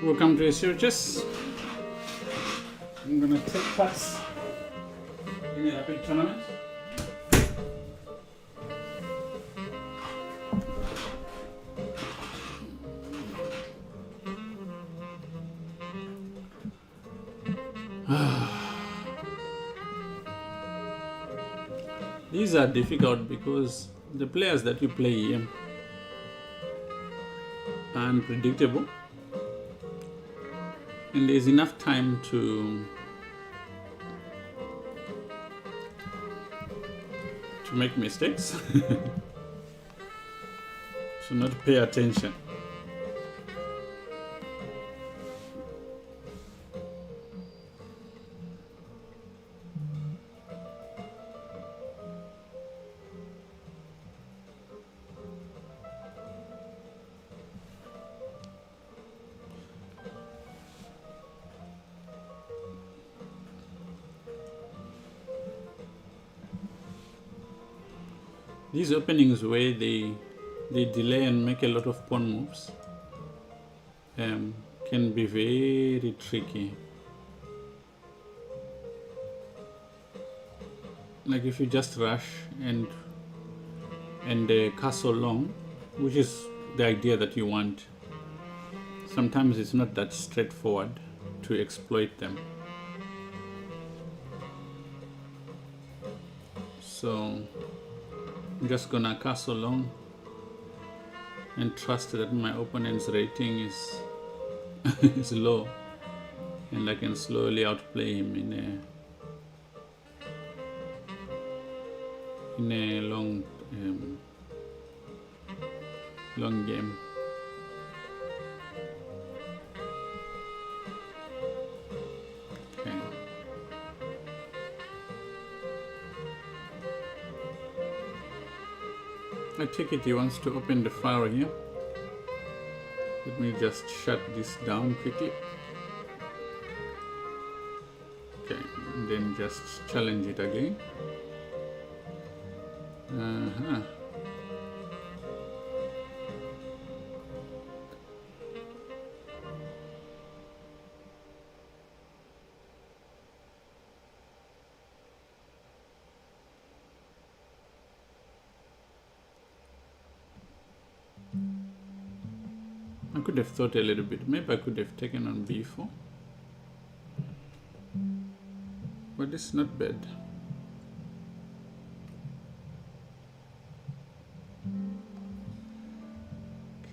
Welcome to SUHS. I'm gonna take parts in a rapid tournament. These are difficult because the players that you play here are unpredictable, and there's enough time to make mistakes, to not pay attention. These openings where they delay and make a lot of pawn moves can be very tricky. Like if you just rush and castle long, which is the idea that you want, sometimes it's not that straightforward to exploit them. So I'm just gonna castle long and trust that my opponent's rating is is low, and I can slowly outplay him in a long game. Okay. I take it he wants to open the file here. Let me just shut this down quickly. Okay, and then just challenge it again. I could have thought a little bit. Maybe I could have taken on b4. But it's not bad.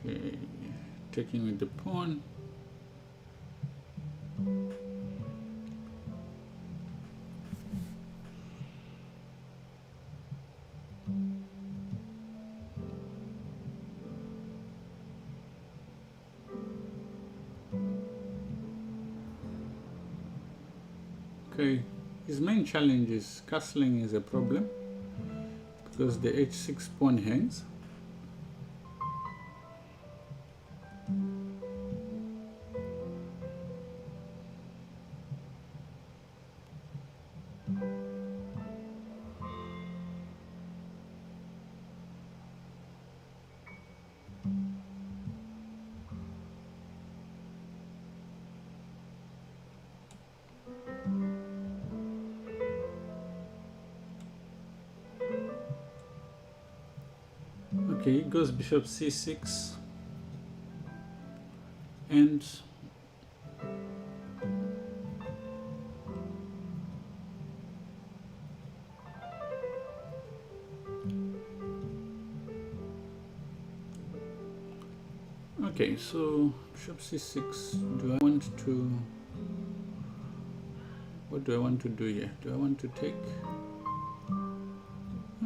Okay, taking with the pawn. Okay, his main challenge is castling is a problem because the h6 pawn hangs. Okay, goes bishop c6 and okay, so bishop c6. Do I want to, what do I want to do here? Do I want to take?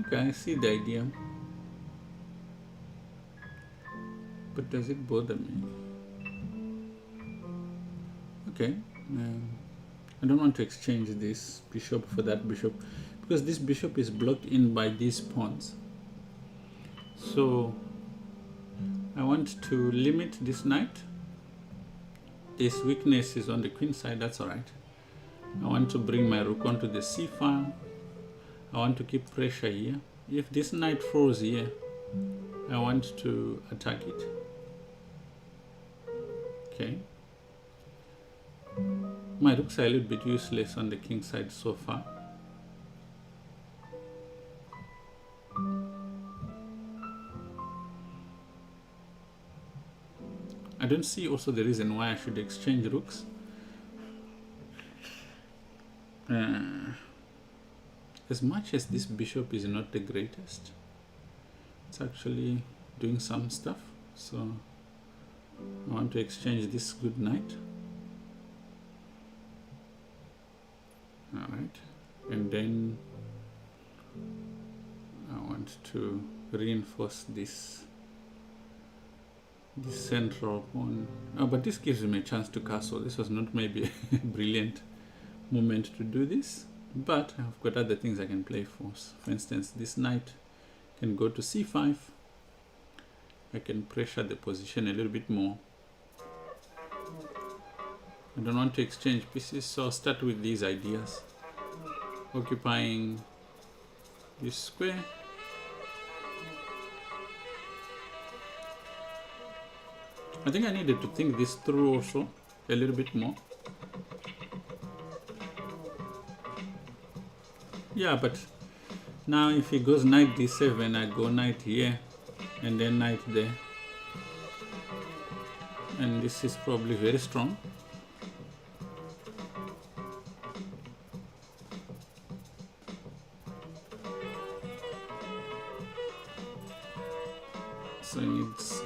Okay, I see the idea. But does it bother me? Okay, I don't want to exchange this bishop for that bishop because this bishop is blocked in by these pawns. So I want to limit this knight. This weakness is on the queen side, that's alright. I want to bring my rook onto the c file. I want to keep pressure here. If this knight falls here, I want to attack it. Okay, My rooks are a little bit useless on the king side so far. I don't see also the reason why I should exchange rooks. As much as this bishop is not the greatest, it's actually doing some stuff. So I want to exchange this good knight. Alright, and then I want to reinforce this central pawn. Oh, but this gives me a chance to castle. This was not maybe a brilliant moment to do this, but I've got other things I can play for. For instance, this knight can go to c5. I can pressure the position a little bit more. I don't want to exchange pieces, so I'll start with these ideas. Occupying this square. I think I needed to think this through also a little bit more. Yeah, but now if he goes knight d7, I go knight here and then knight there. And this is probably very strong. So it's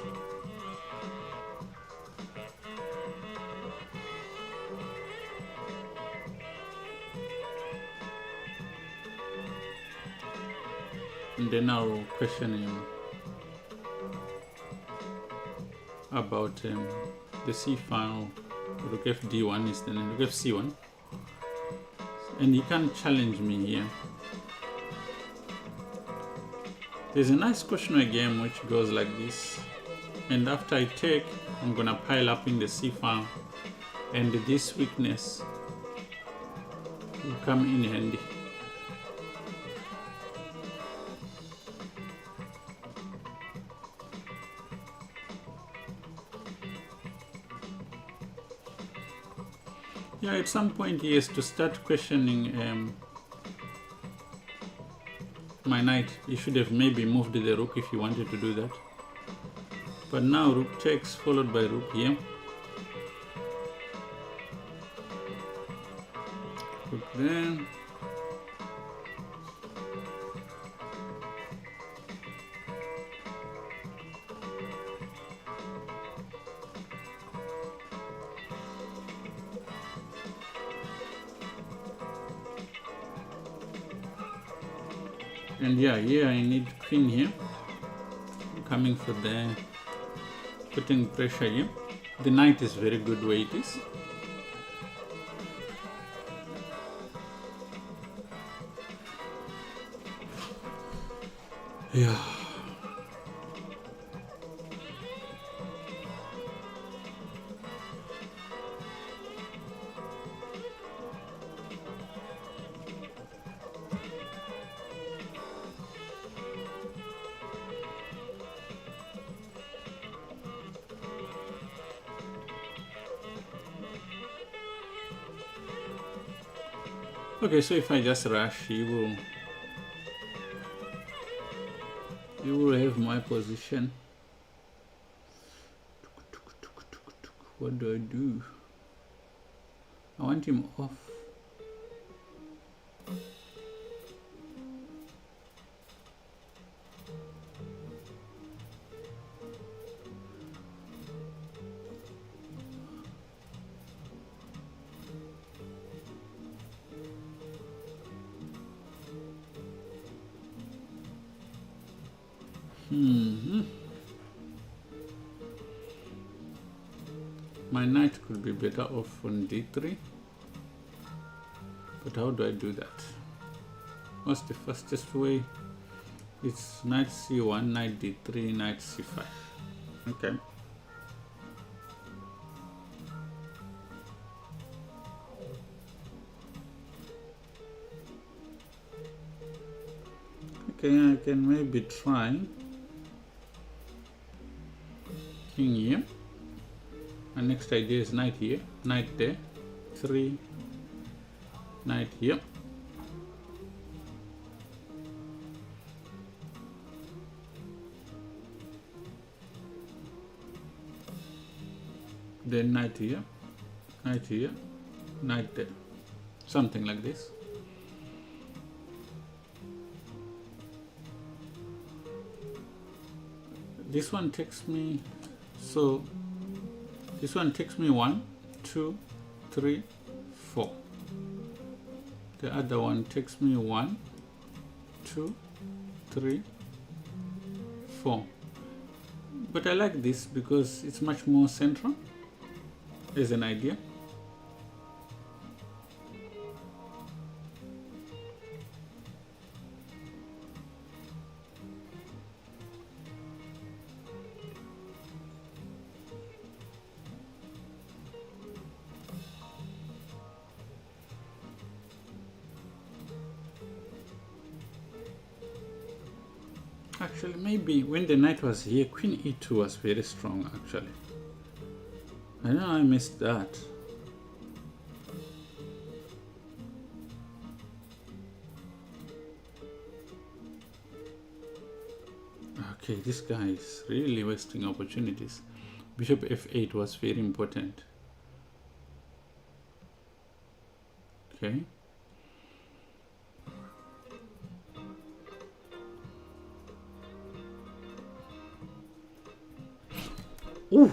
and then I'll question him about the c file. Rook fd1 is then rook fc1, and he can't challenge me here. There's a nice cautionary game which goes like this, and after I take, I'm gonna pile up in the c file, and this weakness will come in handy. Yeah, at some point he has to start questioning my knight. He should have maybe moved the rook if he wanted to do that. But now rook takes followed by rook here. Rook there. And yeah, here I need queen here. Coming for the putting pressure here. The knight is very good where it is. Yeah. Okay, so if I just rush, he will have my position. What do I do? I want him off. My knight could be better off on d3, but how do I do that? What's the fastest way? It's knight c1, knight d3, knight c5. Okay. Okay, I can maybe try king here. My next idea is knight here, knight there. 3, knight here. Then knight here, knight here, knight there. Something like this. This one takes me, so this one takes me 1, 2, 3, 4. The other one takes me 1, 2, 3, 4. But I like this because it's much more central as an idea. Actually, maybe when the knight was here, queen e2 was very strong actually. I know I missed that. Okay, this guy is really wasting opportunities. Bishop f8 was very important. Okay. Ooh.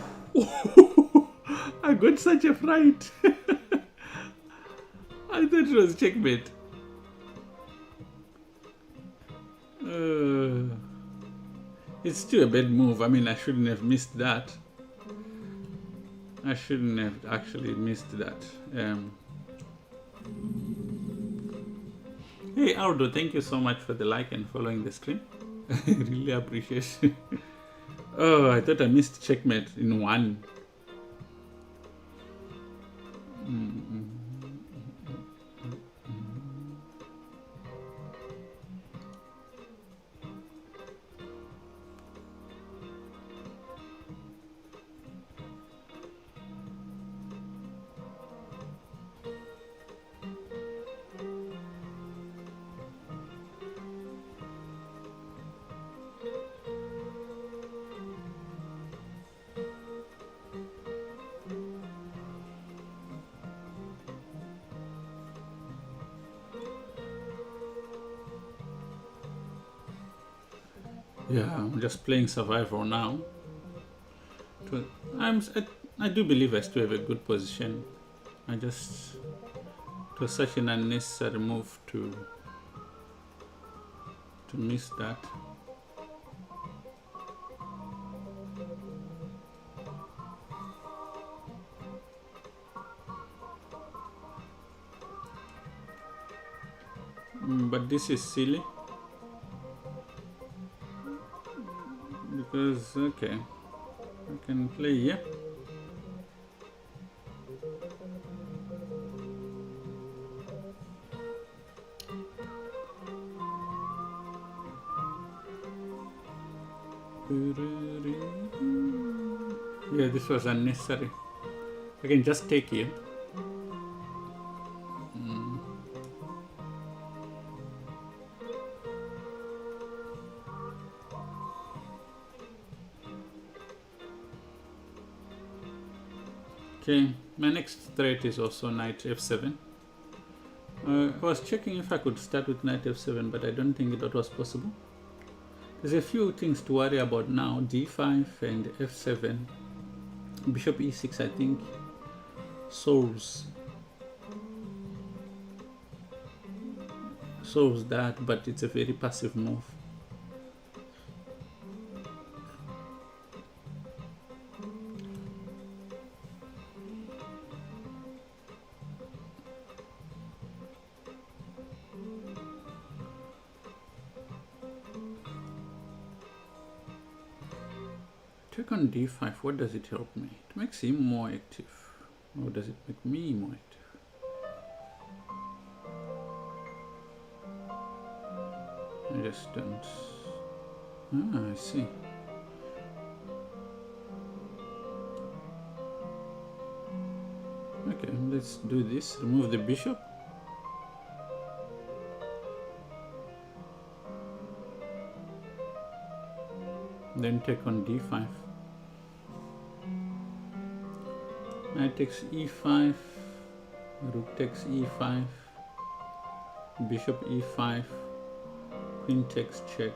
I got such a fright. I thought it was checkmate. It's still a bad move. I mean, I shouldn't have missed that. I shouldn't have actually missed that. Hey Aldo, thank you so much for the like and following the stream. I really appreciate it. Oh, I thought I missed checkmate in one. Yeah, I'm just playing survival now. I do believe I still have a good position. It was such an unnecessary move to miss that. But this is silly. Because, okay, I can play here. Yeah, this was unnecessary. I can just take here. Okay, my next threat is also knight f7. I was checking if I could start with knight f7, but I don't think that was possible. There's a few things to worry about now. d5 and f7. Bishop e6, I think, solves that, but it's a very passive move. Take on d5, what does it help me? It makes him more active. Or does it make me more active? I just don't... Ah, I see. Okay, let's do this. Remove the bishop. Then take on d5. Knight takes e5. Rook takes e5. Bishop e5. Queen takes check.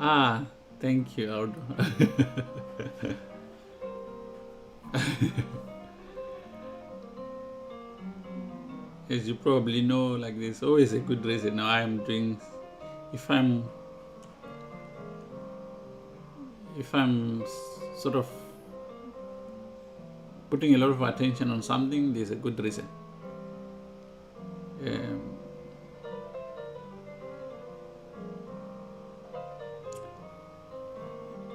Ah, thank you, Aldo. As you probably know, like there's always a good reason. Now I'm doing, if I'm sort of putting a lot of attention on something, there's a good reason.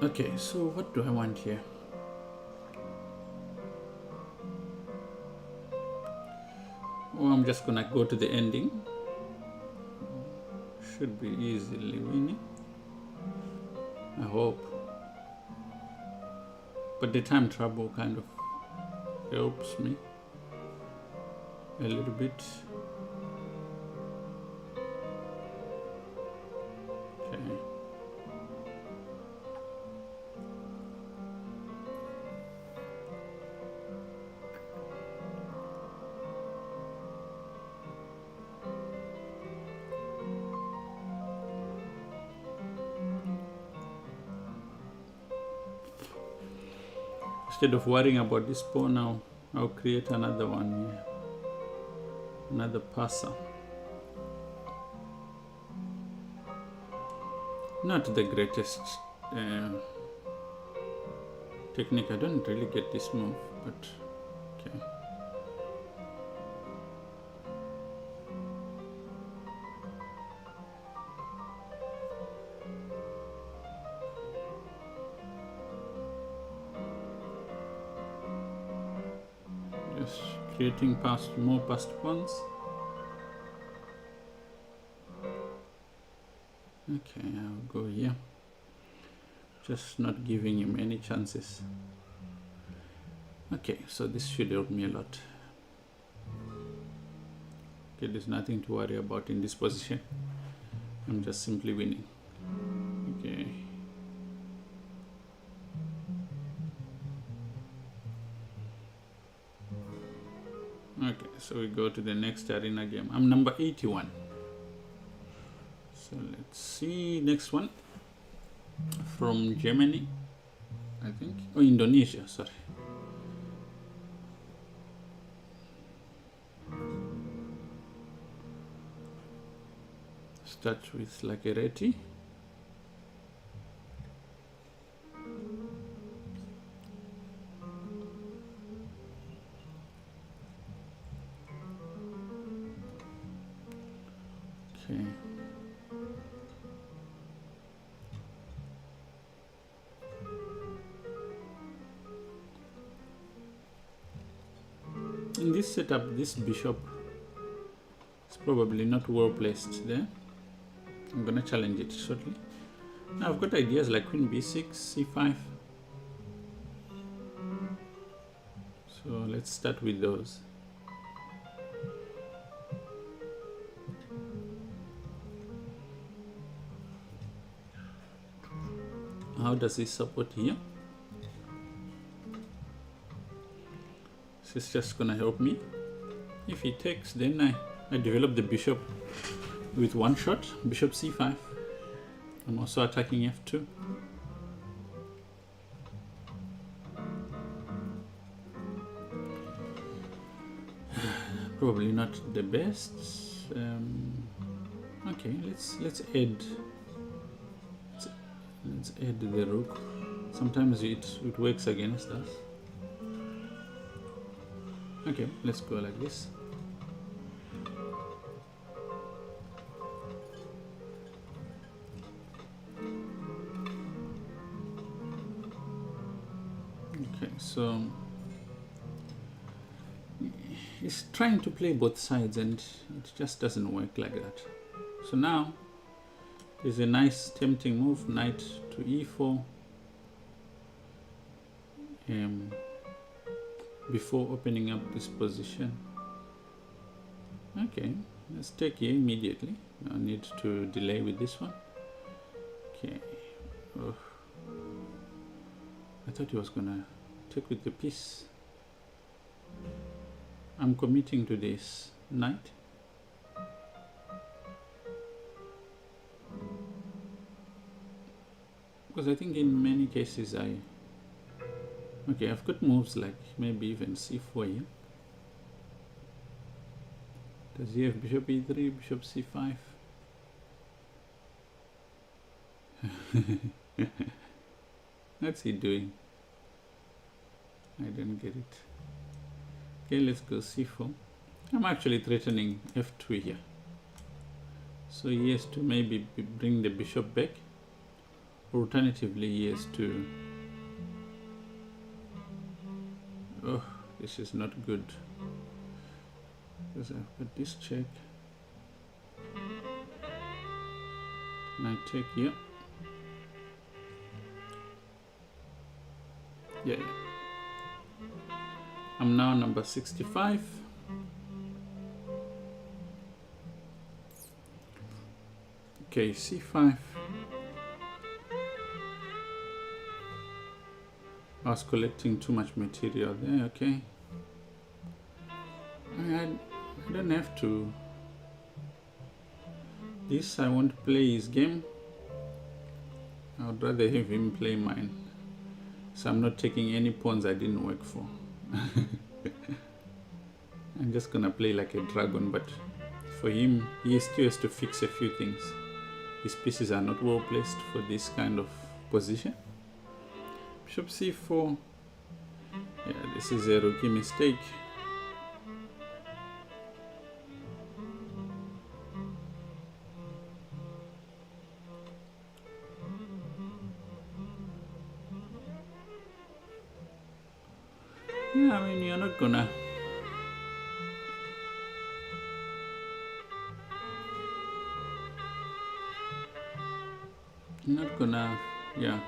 Okay, so what do I want here? Oh, I'm just gonna go to the ending. Should be easily winning, I hope. But the time trouble kind of helps me a little bit. Okay. Instead of worrying about this pawn now, I'll create another one here. Another passer. Not the greatest technique. I don't really get this move, but okay. Just creating more passed pawns. Okay, I'll go here. Just not giving him any chances. Okay, so this should help me a lot. Okay, there's nothing to worry about in this position. I'm just simply winning. Okay. Okay, so we go to the next arena game. I'm number 81. So let's see next one from Germany, I think. Oh, Indonesia, sorry. Start with Lakereti. Okay. In this setup, this bishop is probably not well placed there. I'm gonna challenge it shortly. Now I've got ideas like queen b6, c5. So let's start with those. How does he support here? This is just gonna help me. If he takes, then I develop the bishop with one shot, bishop c5. I'm also attacking f2. Probably not the best. Okay, let's add the rook. Sometimes it works against us. Okay, let's go like this. Okay, so he's trying to play both sides and it just doesn't work like that. So now there's a nice tempting move, knight to e4. before opening up this position. Okay, let's take here immediately. No need to delay with this one. Okay. Oh. I thought he was gonna take with the piece. I'm committing to this knight. Because I think in many cases okay, I've got moves like maybe even c4 here. Does he have bishop e3, bishop c5? What's he doing? I don't get it. Okay, let's go c4. I'm actually threatening f2 here. So he has to maybe bring the bishop back. Alternatively, he has to... Oh, this is not good. Because I've got this check. Knight take here. Yeah. I'm now number 65. Okay, c5. I was collecting too much material there, okay. I don't have to. This, I won't play his game. I would rather have him play mine. So I'm not taking any pawns I didn't work for. I'm just gonna play like a dragon, but for him, he still has to fix a few things. His pieces are not well placed for this kind of position. Bishop c4. Yeah, this is a rookie mistake. Yeah, I mean, you're not gonna...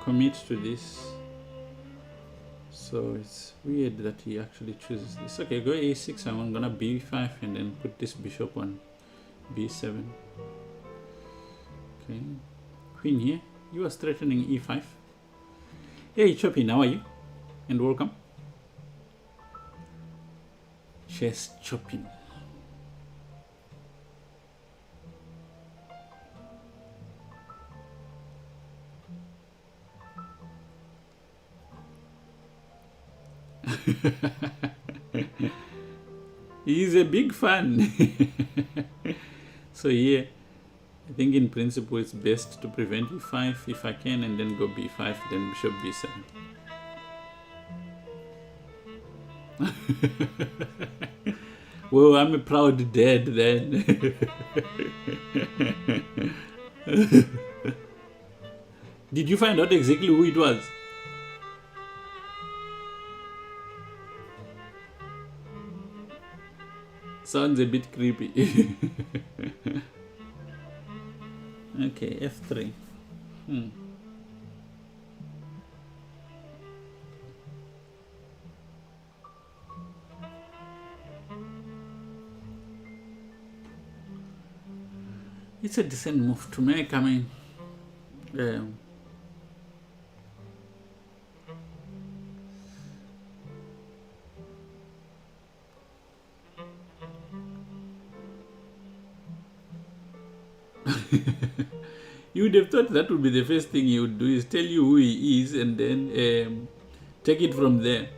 commit to this. So it's weird that he actually chooses this. Okay, go a6. I'm gonna b5 and then put this bishop on b7. Okay, queen here. You are threatening e5. Hey Choppy, how are you? And welcome. Chess chopping. He's a big fan. So yeah, I think in principle it's best to prevent e5 if I can, and then go b5, then bishop b7. Well, I'm a proud dad then. Did you find out exactly who it was? Sounds a bit creepy. Okay, f3. It's a decent move to make. I mean, you would have thought that would be the first thing he would do, is tell you who he is and then take it from there.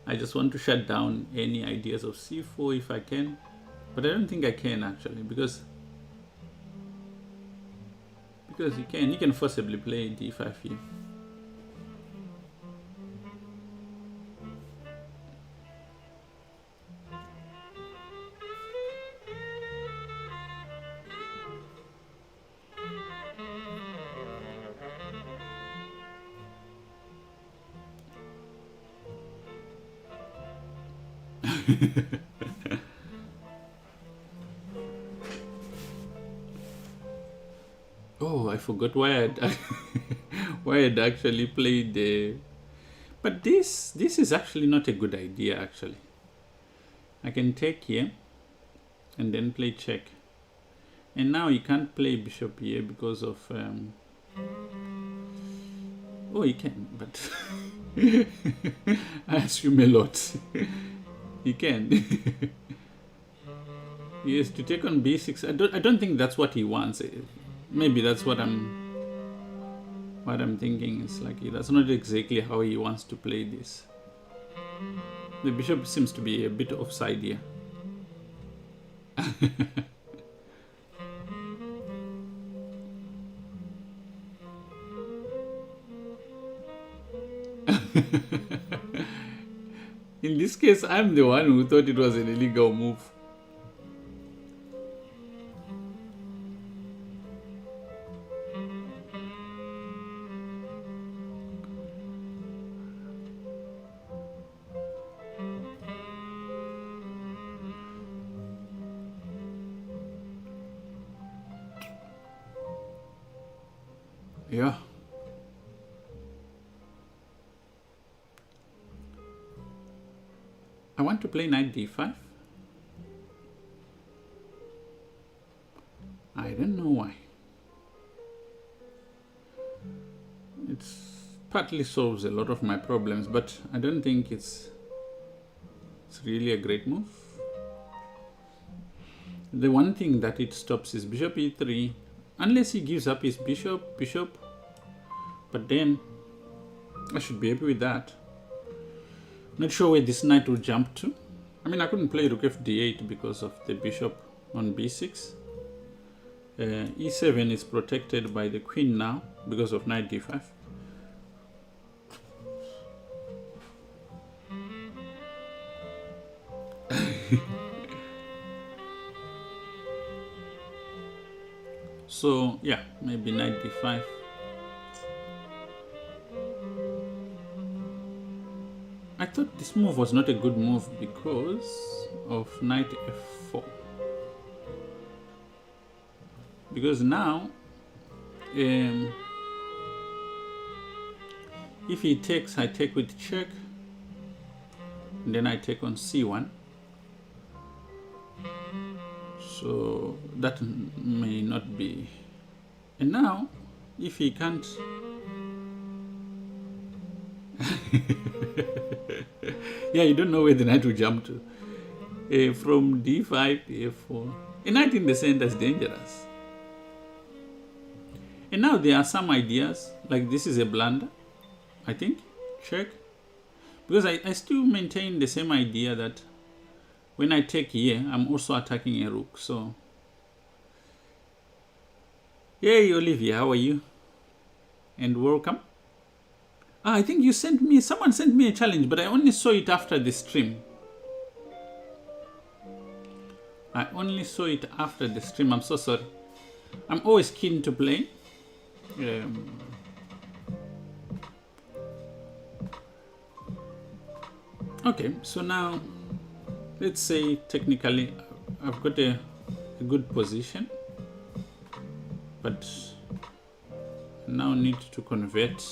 I just want to shut down any ideas of c4 if I can, but I don't think I can actually, because you can forcibly play d5 here. Oh, I forgot why I'd actually played the... But this is actually not a good idea, actually. I can take here and then play check. And now you can't play bishop here because of... oh, you can, but I assume a lot. You can. Yes, to take on b6. I don't think that's what he wants. Maybe that's what I'm thinking. Is like that's not exactly how he wants to play this. The bishop seems to be a bit offside here. In this case, I'm the one who thought it was an illegal move. Yeah. I want to play knight d5. I don't know why. It partly solves a lot of my problems, but I don't think it's really a great move. The one thing that it stops is bishop e3, unless he gives up his bishop, but then I should be happy with that. Not sure where this knight will jump to. I mean, I couldn't play rook fd8 because of the bishop on b6. e7 is protected by the queen now because of knight d5. So yeah, maybe knight d5. I thought this move was not a good move because of knight f4. Because now, if he takes, I take with check, and then I take on c1. So that may not be. And now, if he can't... yeah, you don't know where the knight will jump to. From d5 to f4. A knight in the center is dangerous. And now there are some ideas, like this is a blunder, I think. Check. Because I still maintain the same idea that when I take here, I'm also attacking a rook. So, hey Olivia, how are you? And welcome. I think you sent me, someone sent me a challenge, but I only saw it after the stream. I only saw it after the stream. I'm so sorry. I'm always keen to play. Okay, so now let's say technically I've got a good position, but now need to convert.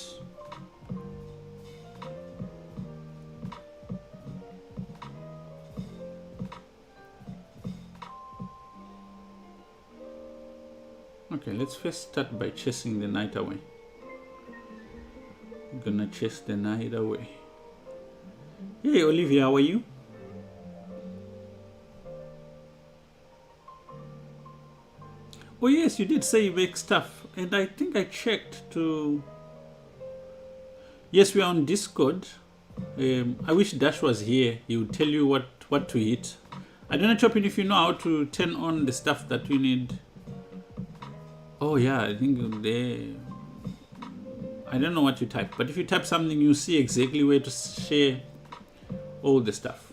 Okay, let's first start by chasing the knight away. I'm gonna chase the knight away. Hey Olivia, how are you? Oh yes, you did say you make stuff, and I think I checked to... Yes, we are on Discord. I wish Dash was here. He would tell you what to hit. I don't know, Chopin, if you know how to turn on the stuff that we need. Oh yeah, I think they... I don't know what you type, but if you type something, you see exactly where to share all the stuff.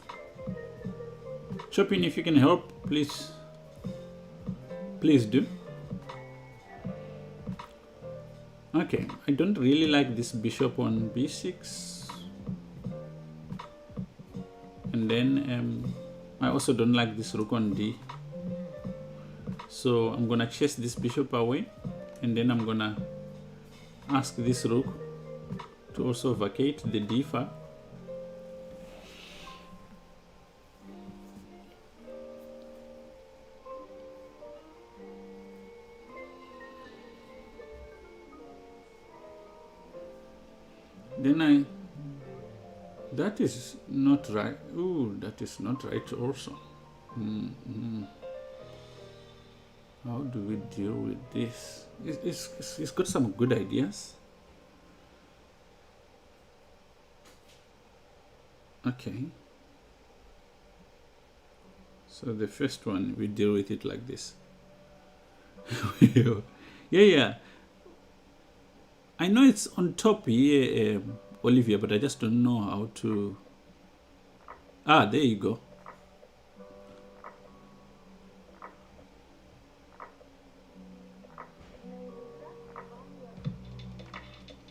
Chopin, if you can help, please do. Okay, I don't really like this bishop on b6. And then I also don't like this rook on d. So I'm gonna chase this bishop away, and then I'm gonna ask this rook to also vacate the d file. Then that is not right. Ooh, that is not right also. How do we deal with this? It's got some good ideas. Okay. So the first one, we deal with it like this. Yeah. I know it's on top here, Olivia, but I just don't know how to... Ah, there you go.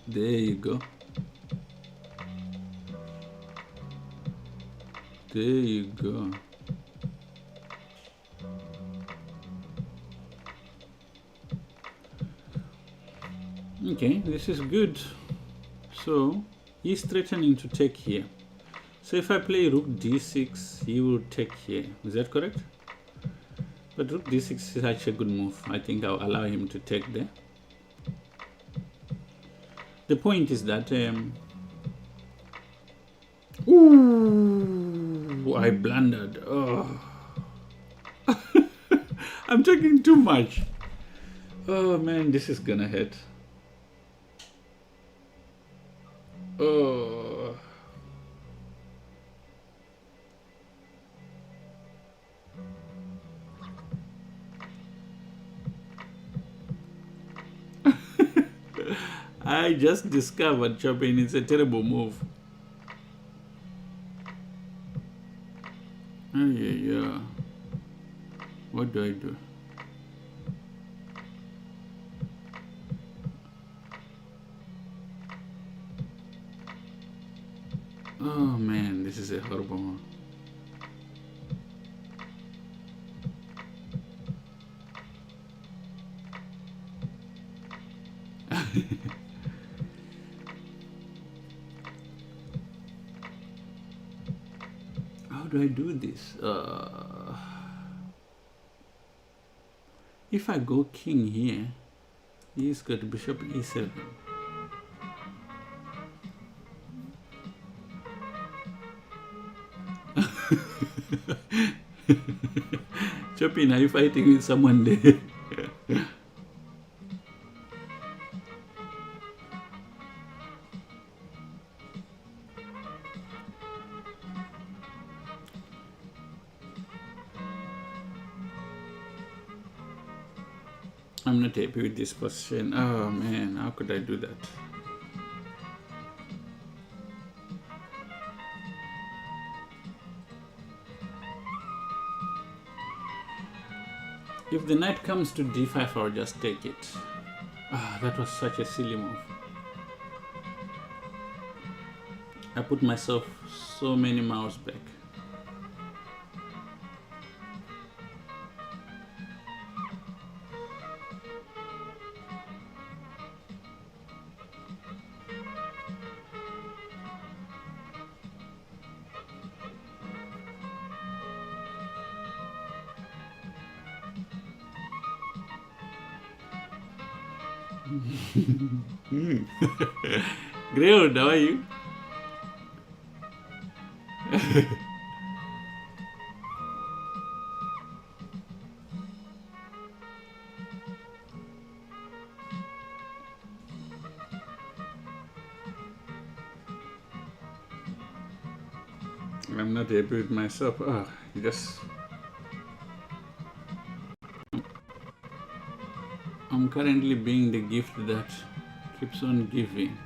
There you go. There you go. Okay, this is good. So he's threatening to take here. So if I play rook d6, he will take here. Is that correct? But rook d6 is actually a good move. I think I'll allow him to take there. The point is that ooh, I blundered. Oh. I'm talking too much. Oh man, this is gonna hurt. Oh. I just discovered chopping is a terrible move. Oh yeah. What do I do? Oh man, this is a horrible one. How do I do this? If I go king here, he's got bishop e7. Chopin, are you fighting with someone there? I'm not happy with this position. Oh man, how could I do that? If the knight comes to d5, I'll just take it. Ah, that was such a silly move. I put myself so many miles back. Great, how are you? I'm not happy with myself. I'm currently being the gift that keeps on giving.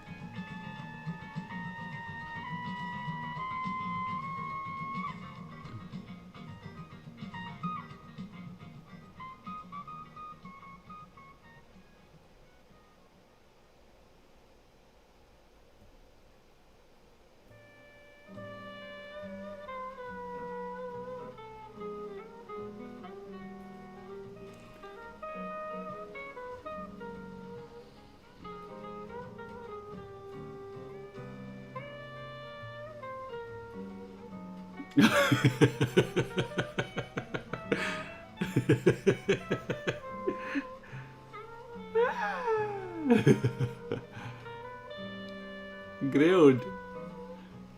Greyhound.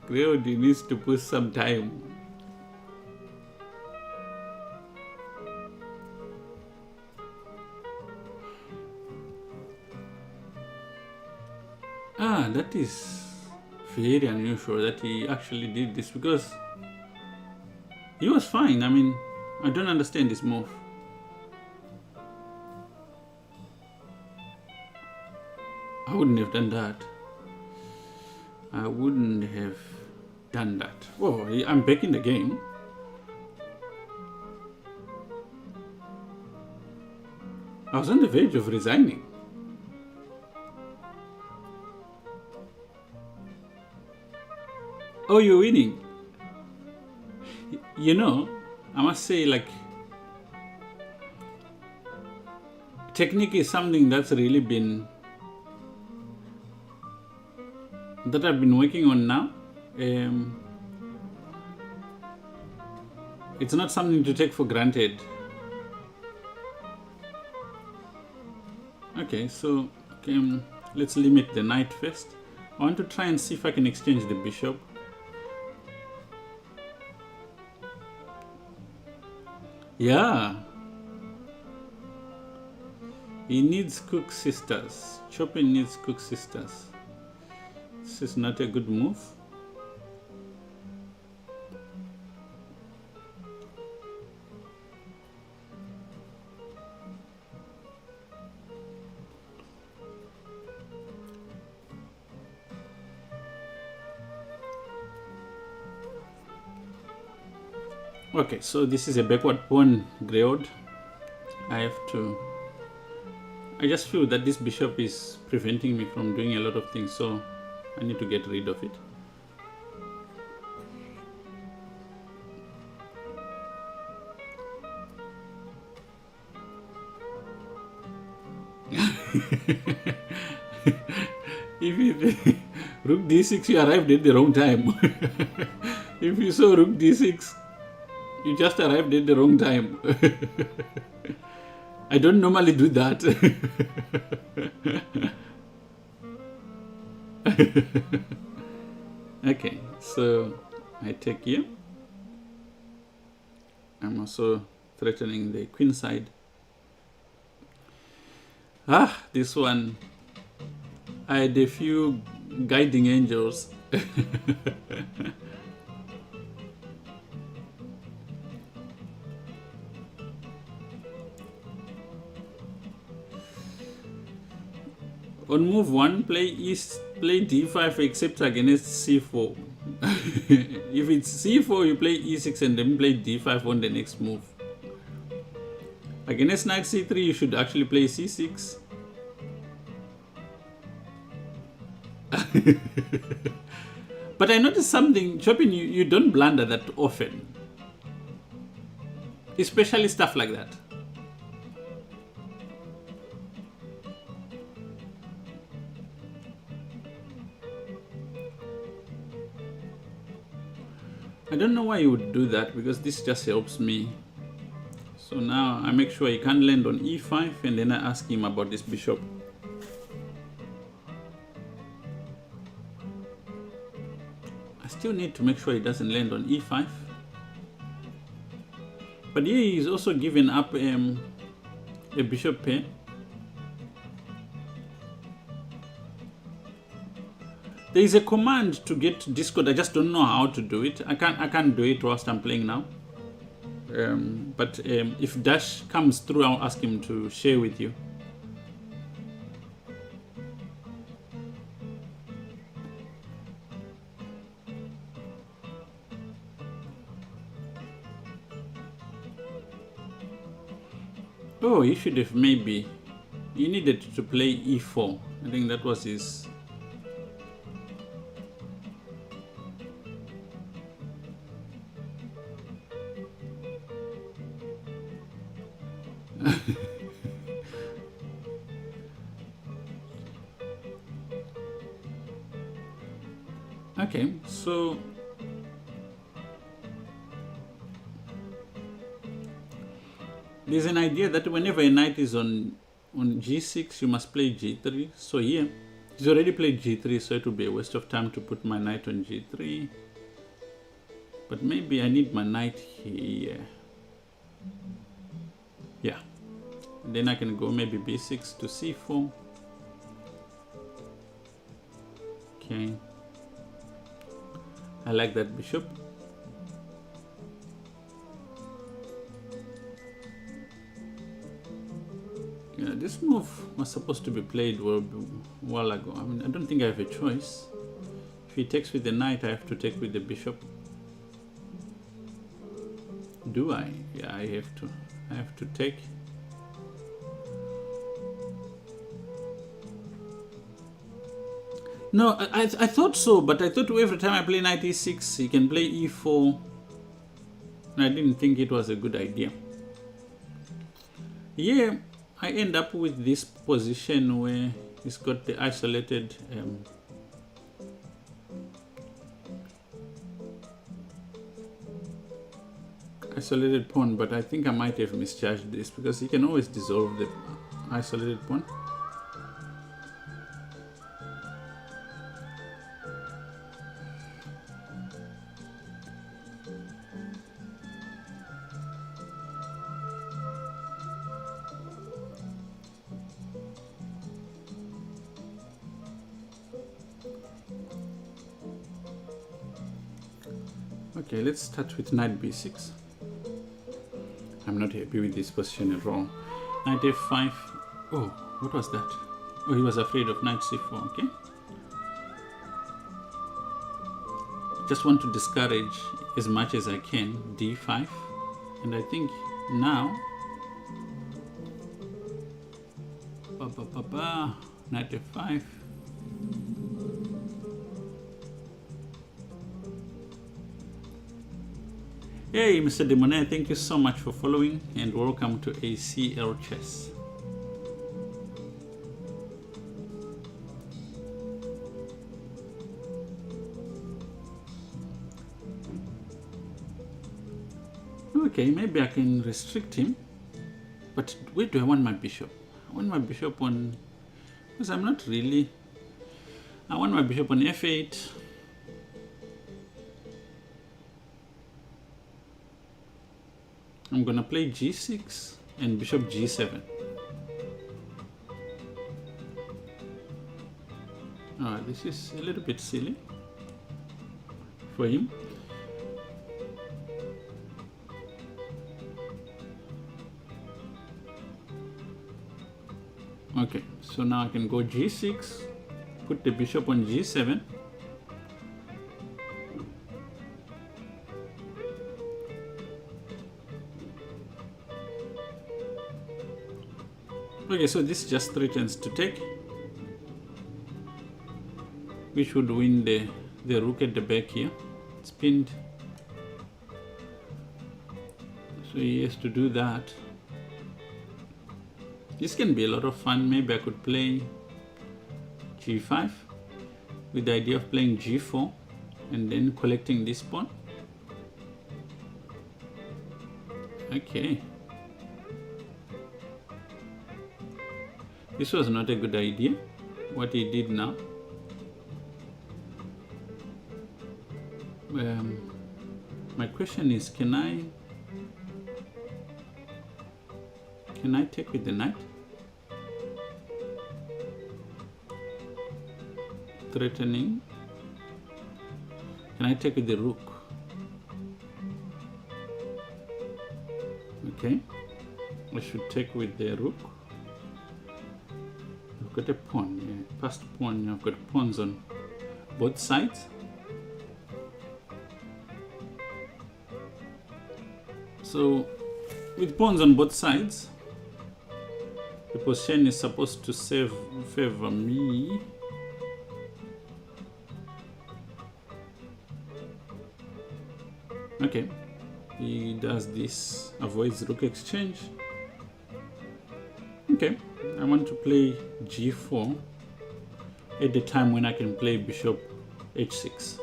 Greyhound needs to put some time. Ah, that is very unusual that he actually did this, because he was fine. I mean, I don't understand this move. I wouldn't have done that. I wouldn't have done that. Oh, I'm back in the game. I was on the verge of resigning. Oh, you're winning. You know, I must say, like, technique is something that's really been, that I've been working on now. It's not something to take for granted. Okay, so let's limit the knight first. I want to try and see if I can exchange the bishop. Yeah. He needs cook sisters. Chopin needs cook sisters. This is not a good move. Okay, so this is a backward pawn, Greyhound. I just feel that this bishop is preventing me from doing a lot of things, so I need to get rid of it. If you rook d6, you arrived at the wrong time. If you saw rook d6, you just arrived at the wrong time. I don't normally do that. Okay, so I take here. I'm also threatening the queen side. Ah, this one, I had a few guiding angels. On move 1, play d5 except against c4. If it's c4, you play e6 and then play d5 on the next move. Against knight c3, you should actually play c6. But I noticed something, Chopin, you don't blunder that often. Especially stuff like that. I don't know why you would do that, because this just helps me. So now I make sure he can't land on e5, and then I ask him about this bishop. I still need to make sure he doesn't land on e5. But here he's also given up a bishop pair. There is a command to get Discord. I just don't know how to do it. I can't do it whilst I'm playing now. But if Dash comes through, I'll ask him to share with you. Oh, he should have maybe. He needed to play e4. I think that was his. Okay, so there's an idea that whenever a knight is on g6, you must play g3. So here, he's already played g3, so it would be a waste of time to put my knight on g3. But maybe I need my knight here. Yeah. And then I can go maybe b6 to c4. Okay. I like that bishop. Yeah, this move was supposed to be played a while ago. I mean, I don't think I have a choice. If he takes with the knight, I have to take with the bishop. Do I? Yeah, I have to. I have to take. No, I thought so, but I thought every time I play knight e6, he can play e4. And I didn't think it was a good idea. Yeah, I end up with this position where he's got the isolated pawn, but I think I might have misjudged this because he can always dissolve the isolated pawn. Okay, let's start with knight b6. I'm not happy with this position at all. Knight f5. Oh, what was that? Oh, he was afraid of knight c4. Okay. Just want to discourage as much as I can d5. And I think now knight f5. Hey, Mr. Demonet, thank you so much for following and welcome to ACL Chess. Okay, maybe I can restrict him, but where do I want my bishop? I want my bishop on, because I'm not really, I want my bishop on f8. I'm gonna play g6 and bishop g7. This is a little bit silly for him. Okay, so now I can go g6, put the bishop on g7. Okay, so this just threatens to take, which would win the rook at the back here. It's pinned, so he has to do that. This can be a lot of fun. Maybe I could play g5 with the idea of playing g4 and then collecting this pawn. Okay. This was not a good idea, what he did now. My question is, can I take with the knight? Threatening. Can I take with the rook? Okay, I should take with the rook. I've got a pawn, yeah, passed pawn. I've got pawns on both sides. So with pawns on both sides, the position is supposed to favor me. Okay, he does this, avoids rook exchange. Okay, I want to play g4 at the time when I can play bishop h6,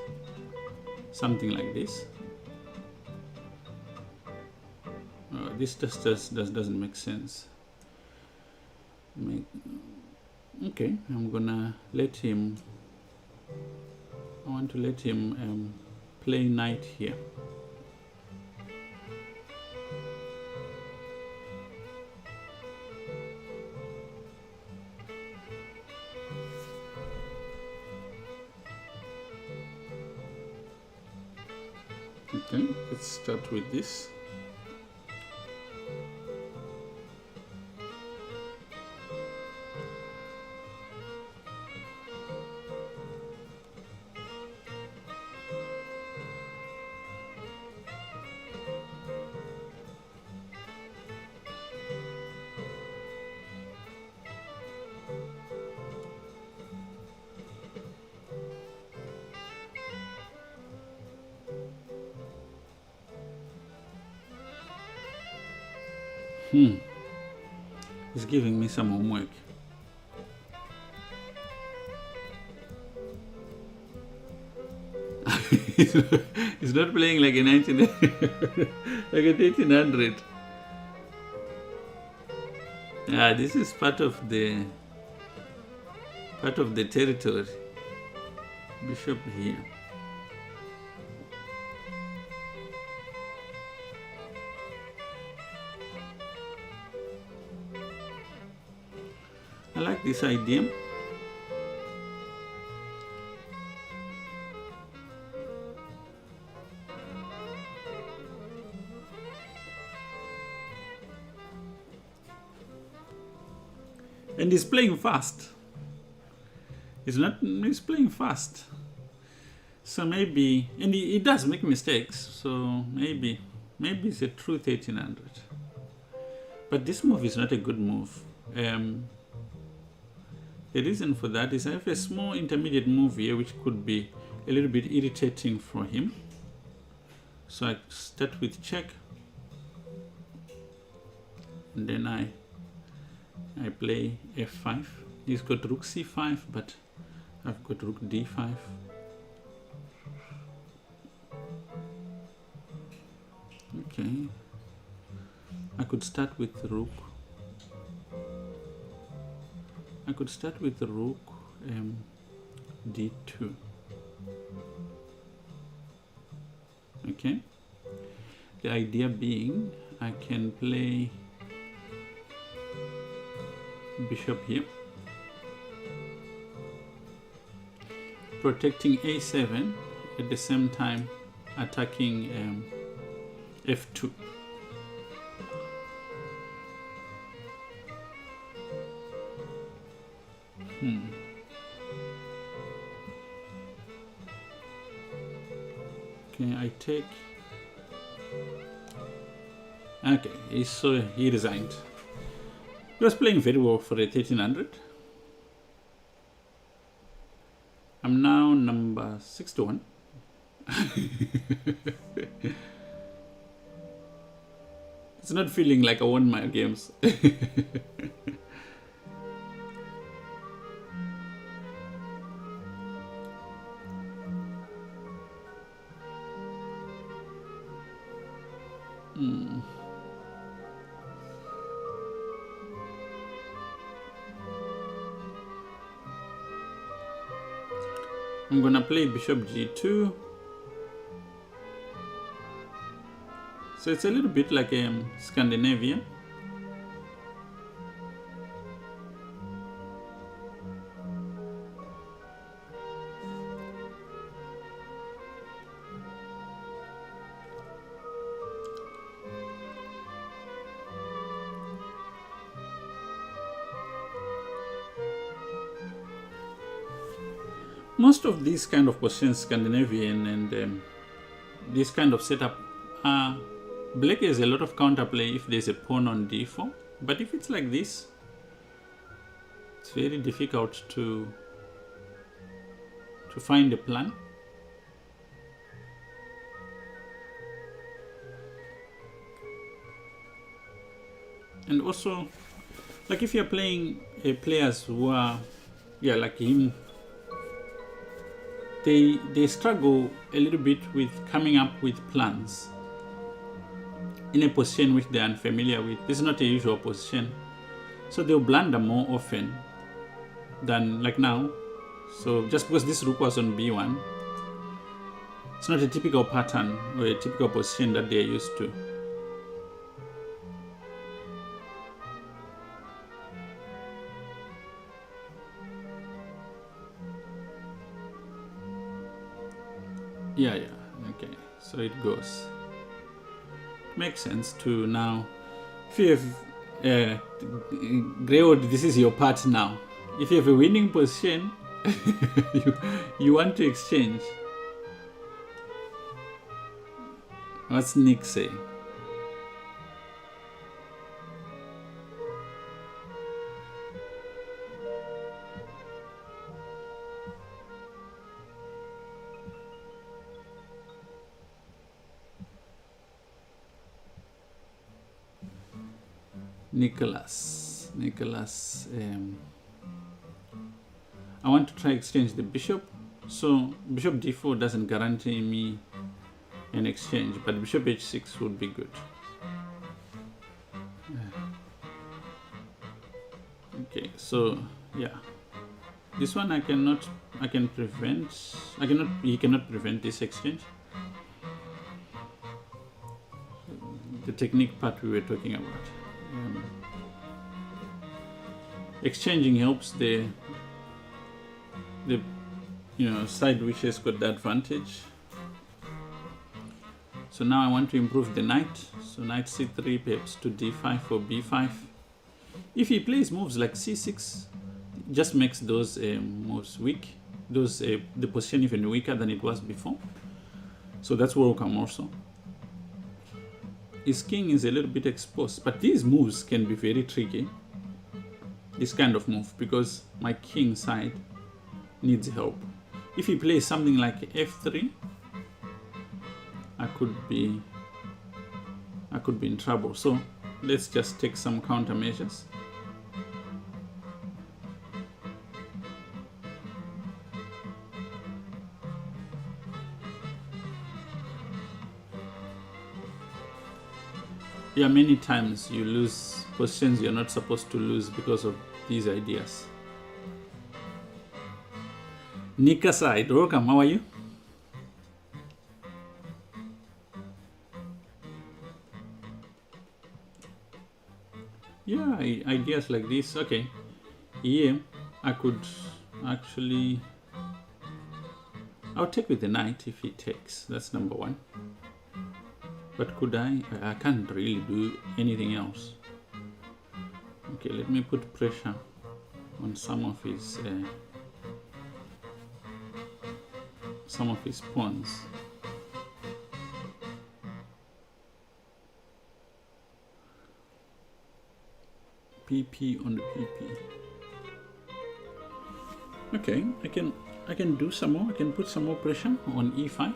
something like this. this just doesn't make sense. Okay, I'm gonna let him, I want to let him play knight here. Okay, let's start with this. He's giving me some homework. He's not playing like a 19, like a 1300. Yeah, this is part of the territory. Bishop here. I like this idea. And he's playing fast. He's playing fast. So maybe, and he does make mistakes. So maybe it's a true 1300. But this move is not a good move. The reason for that is I have a small intermediate move here which could be a little bit irritating for him. So I start with check, and then I play f5. He's got rook c5, but I've got rook d5. Okay, I could start with the rook. I could start with the rook d2. Okay, the idea being I can play bishop here, protecting a7, at the same time attacking f2. Okay, I take. Okay, so he resigned. He was playing very well for a 1300. I'm now number 61. It's not feeling like I won my games. I'm gonna play bishop g2. So it's a little bit like Scandinavia. Most of these kind of positions, Scandinavian and this kind of setup, black has a lot of counterplay if there's a pawn on d4. But if it's like this, it's very difficult to find a plan. And also, like if you're playing players who are, like him, they struggle a little bit with coming up with plans. in a position which they are unfamiliar with. This is not a usual position. So they'll blunder more often than like now. So just because this rook was on b1, it's not a typical pattern or a typical position that they're used to. Yeah, okay, so it goes. Makes sense to now, if you have Greywood, this is your part now. If you have a winning position, you want to exchange. What's Nick say? Nicholas, I want to try exchange the bishop. So bishop d4 doesn't guarantee me an exchange, but bishop h6 would be good. Okay, so yeah, this one he cannot prevent this exchange. The technique part we were talking about. Exchanging helps the side which has got the advantage. So now I want to improve the knight. So knight c3, perhaps to d5 or b5. If he plays moves like c6, it just makes those moves weak. The position even weaker than it was before. So that's welcome also. His king is a little bit exposed, but these moves can be very tricky. This kind of move, because my king side needs help. If he plays something like f3, I could be in trouble. So let's just take some countermeasures. Yeah, many times you lose positions you're not supposed to lose because of these ideas. Nika side, welcome, how are you? Yeah, ideas like this. Okay, here I could actually, I'll take with the knight if he takes. That's number one. But could I can't really do anything else. Okay, let me put pressure on some of his pawns. PP on the PP. Okay, I can do some more. I can put some more pressure on e5.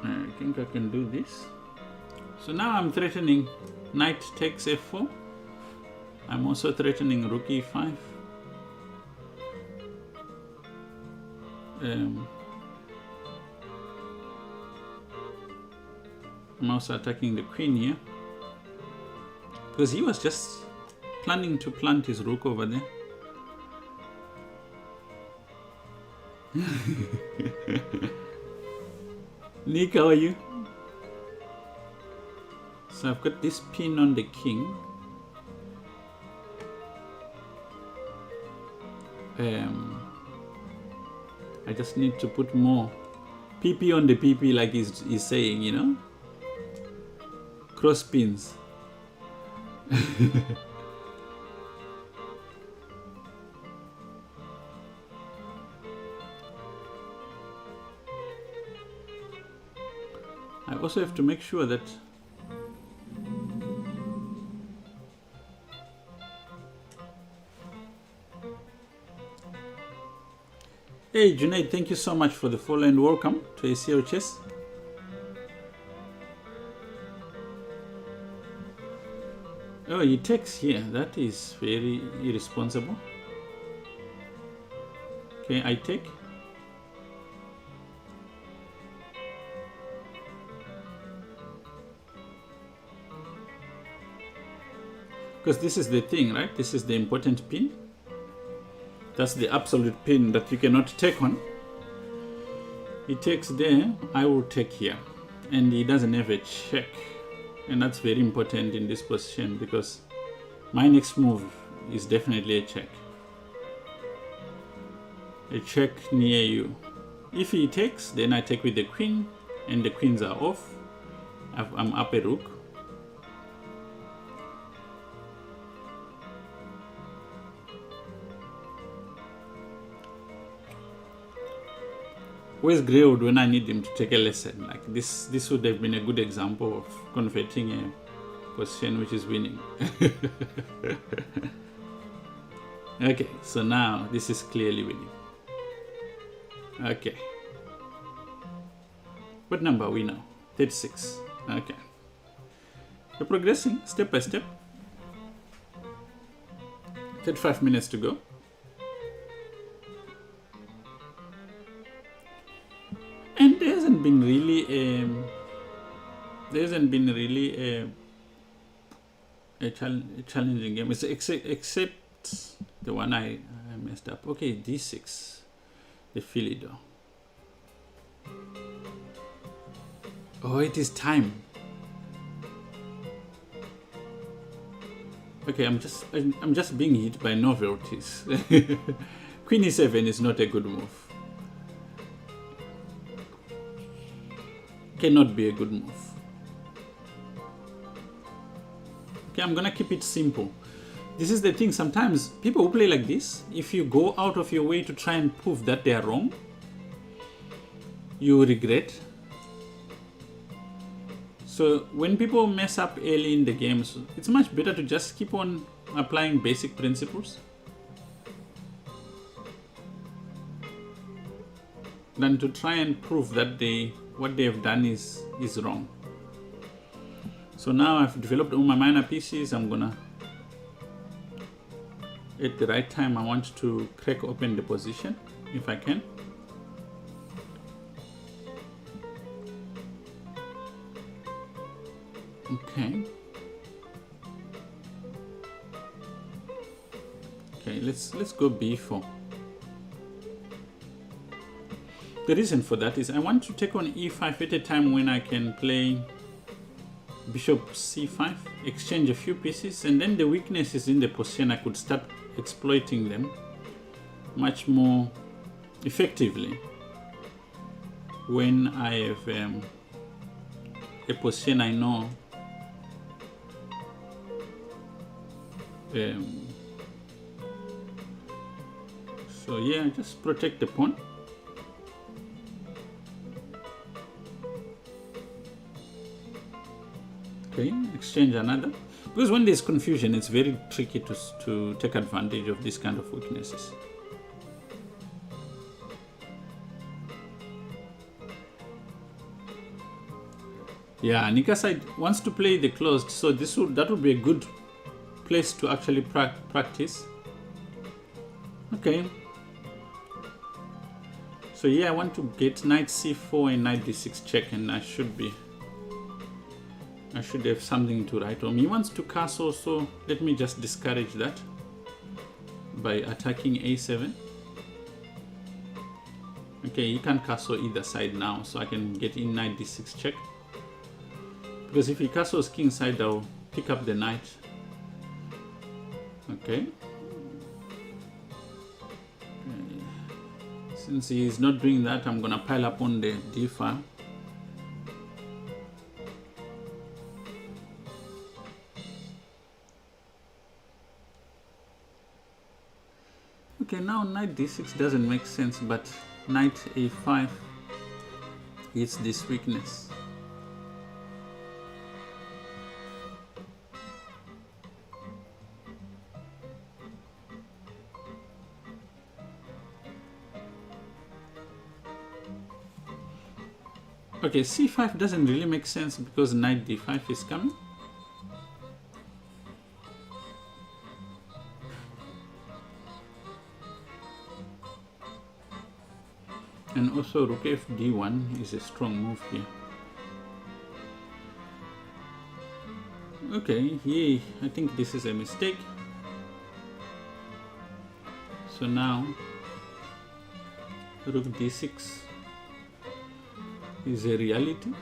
I think I can do this. So now I'm threatening knight takes f4. I'm also threatening rook e5. I'm also attacking the queen here, because he was just planning to plant his rook over there. Nick, how are you? So I've got this pin on the king. I just need to put more PP on the PP, like he's saying, you know, cross pins. I also have to make sure that hey Junaid, thank you so much for the follow and welcome to ACL Chess. Oh, he takes here. That is very irresponsible. Okay, I take. Because this is the thing, right? This is the important pin. That's the absolute pin that you cannot take on. He takes there, I will take here. And he doesn't have a check. And that's very important in this position because my next move is definitely a check. A check near you. If he takes, then I take with the queen, and the queens are off. I'm up a rook. Where's Greywood when I need him to take a lesson? Like this would have been a good example of converting a position which is winning. Okay, so now this is clearly winning. Okay. What number are we now? 36. Okay. We're progressing step by step. 35 minutes to go. And there hasn't been really a challenging game, except the one I messed up. Okay, d6, the Philidor. Oh, it is time. Okay, I'm just being hit by novelties. Queen e7 is not a good move. Cannot be a good move. Okay, I'm gonna keep it simple. This is the thing, sometimes people who play like this, if you go out of your way to try and prove that they are wrong, you regret. So when people mess up early in the games, it's much better to just keep on applying basic principles than to try and prove that what they have done is wrong. So now I've developed all my minor pieces. I'm gonna, at the right time, I want to crack open the position if I can. Okay. Okay, let's go b4. The reason for that is I want to take on e5 at a time when I can play bishop c5, exchange a few pieces, and then the weaknesses in the position, I could start exploiting them much more effectively when I have a position I know so yeah, just protect the pawn. Okay, exchange another. Because when there's confusion, it's very tricky to take advantage of this kind of weaknesses. Yeah, Nikaside wants to play the closed, so that would be a good place to actually practice. Okay. So yeah, I want to get knight c4 and knight d6 check, and I should have something to write home. He wants to castle, so let me just discourage that by attacking a7. Okay, he can't castle either side now, so I can get in knight d6 check. Because if he castles king side, I'll pick up the knight. Okay. Since he is not doing that, I'm gonna pile up on the d file. Okay, now knight d6 doesn't make sense, but knight a5 hits this weakness. Okay, c5 doesn't really make sense because knight d5 is coming. and also rook fd1 is a strong move here. Okay, yeah, I think this is a mistake. So now rook d6 is a reality.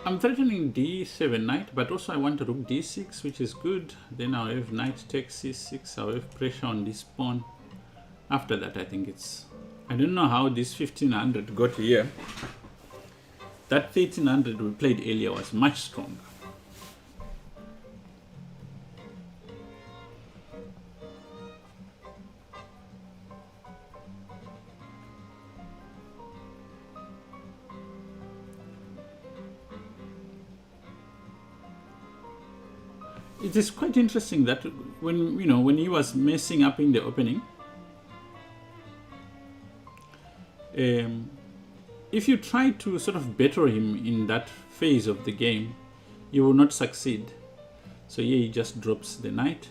I'm threatening d7 knight, but also I want rook d6, which is good. Then I'll have knight takes c6. I'll have pressure on this pawn. After that, I think it's... I don't know how this 1500 got here. That 1300 we played earlier was much stronger. It is quite interesting that when he was messing up in the opening, if you try to sort of better him in that phase of the game, you will not succeed. So here he just drops the knight.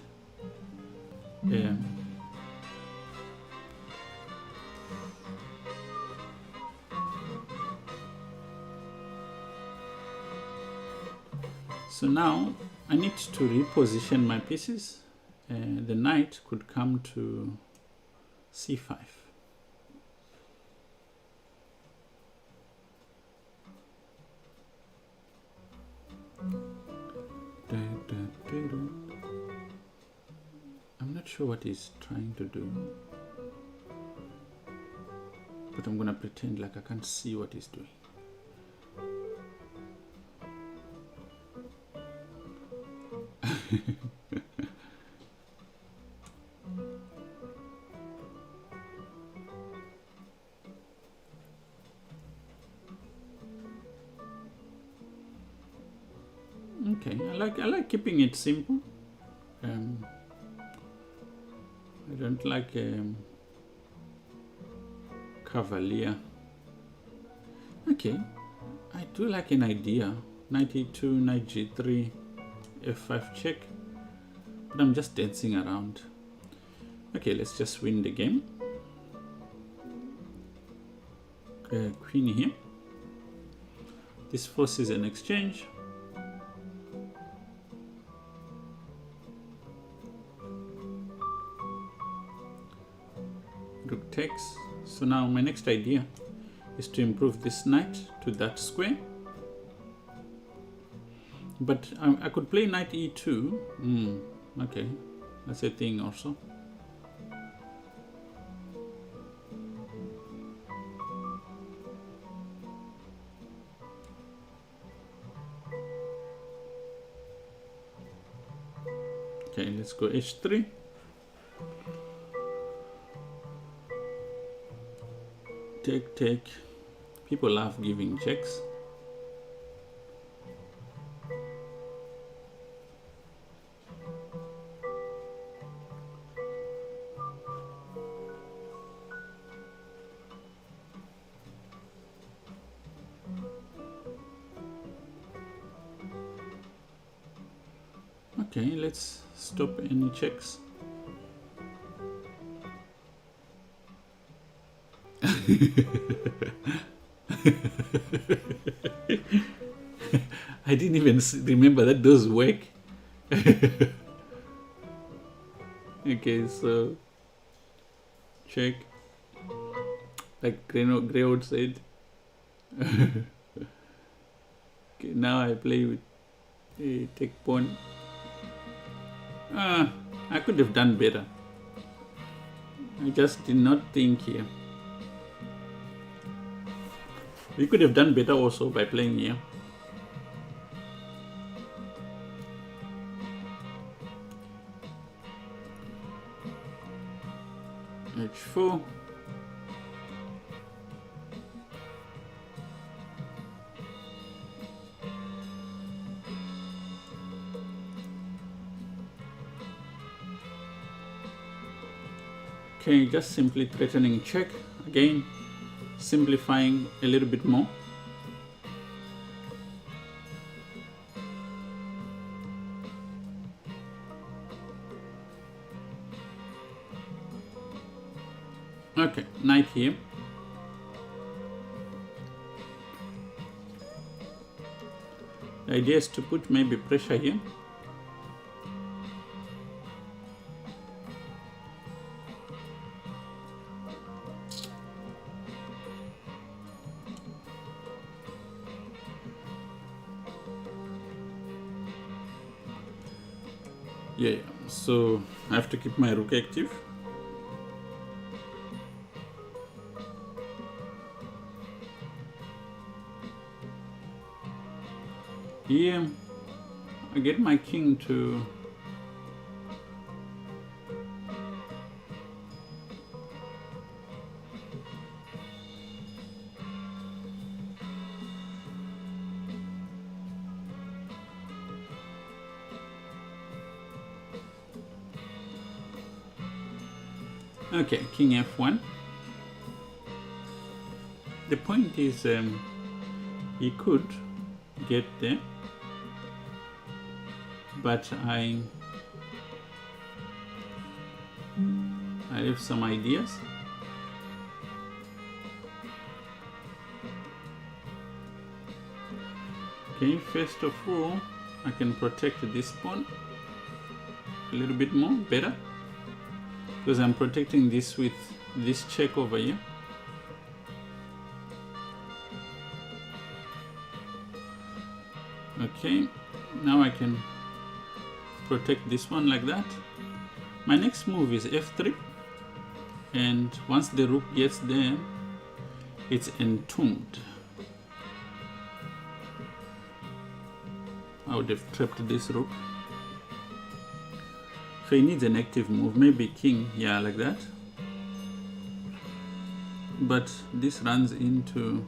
So now I need to reposition my pieces. The knight could come to c5. I'm not sure what he's trying to do, but I'm gonna pretend like I can't see what he's doing. Okay, I like keeping it simple. I don't like cavalier. Okay, I do like an idea. Knight e2, knight g3, f5 check, but I'm just dancing around. Okay, let's just win the game. Queen here. This forces an exchange. Rook takes. So now my next idea is to improve this knight to that square. But I could play knight e2. Okay, that's a thing also. Okay, let's go h3. Take. People love giving checks. Okay, let's stop any checks. I didn't even remember that those work. Okay, so check, like Greywood said. Okay, now I play with take pawn. I could have done better. I just did not think here. We could have done better also by playing here. H4. Okay, just simply threatening check. Again, simplifying a little bit more. Okay, knight here. The idea is to put maybe pressure here. Yeah, so I have to keep my rook active. Here, I get my king to okay, king f1. The point is he could get there, but I have some ideas. Okay, first of all, I can protect this pawn a little bit more, better, because I'm protecting this with this check over here. Okay, now I can protect this one like that. My next move is f3, and once the rook gets there, it's entombed. I would have trapped this rook. So he needs an active move, maybe king, yeah, like that. But this runs into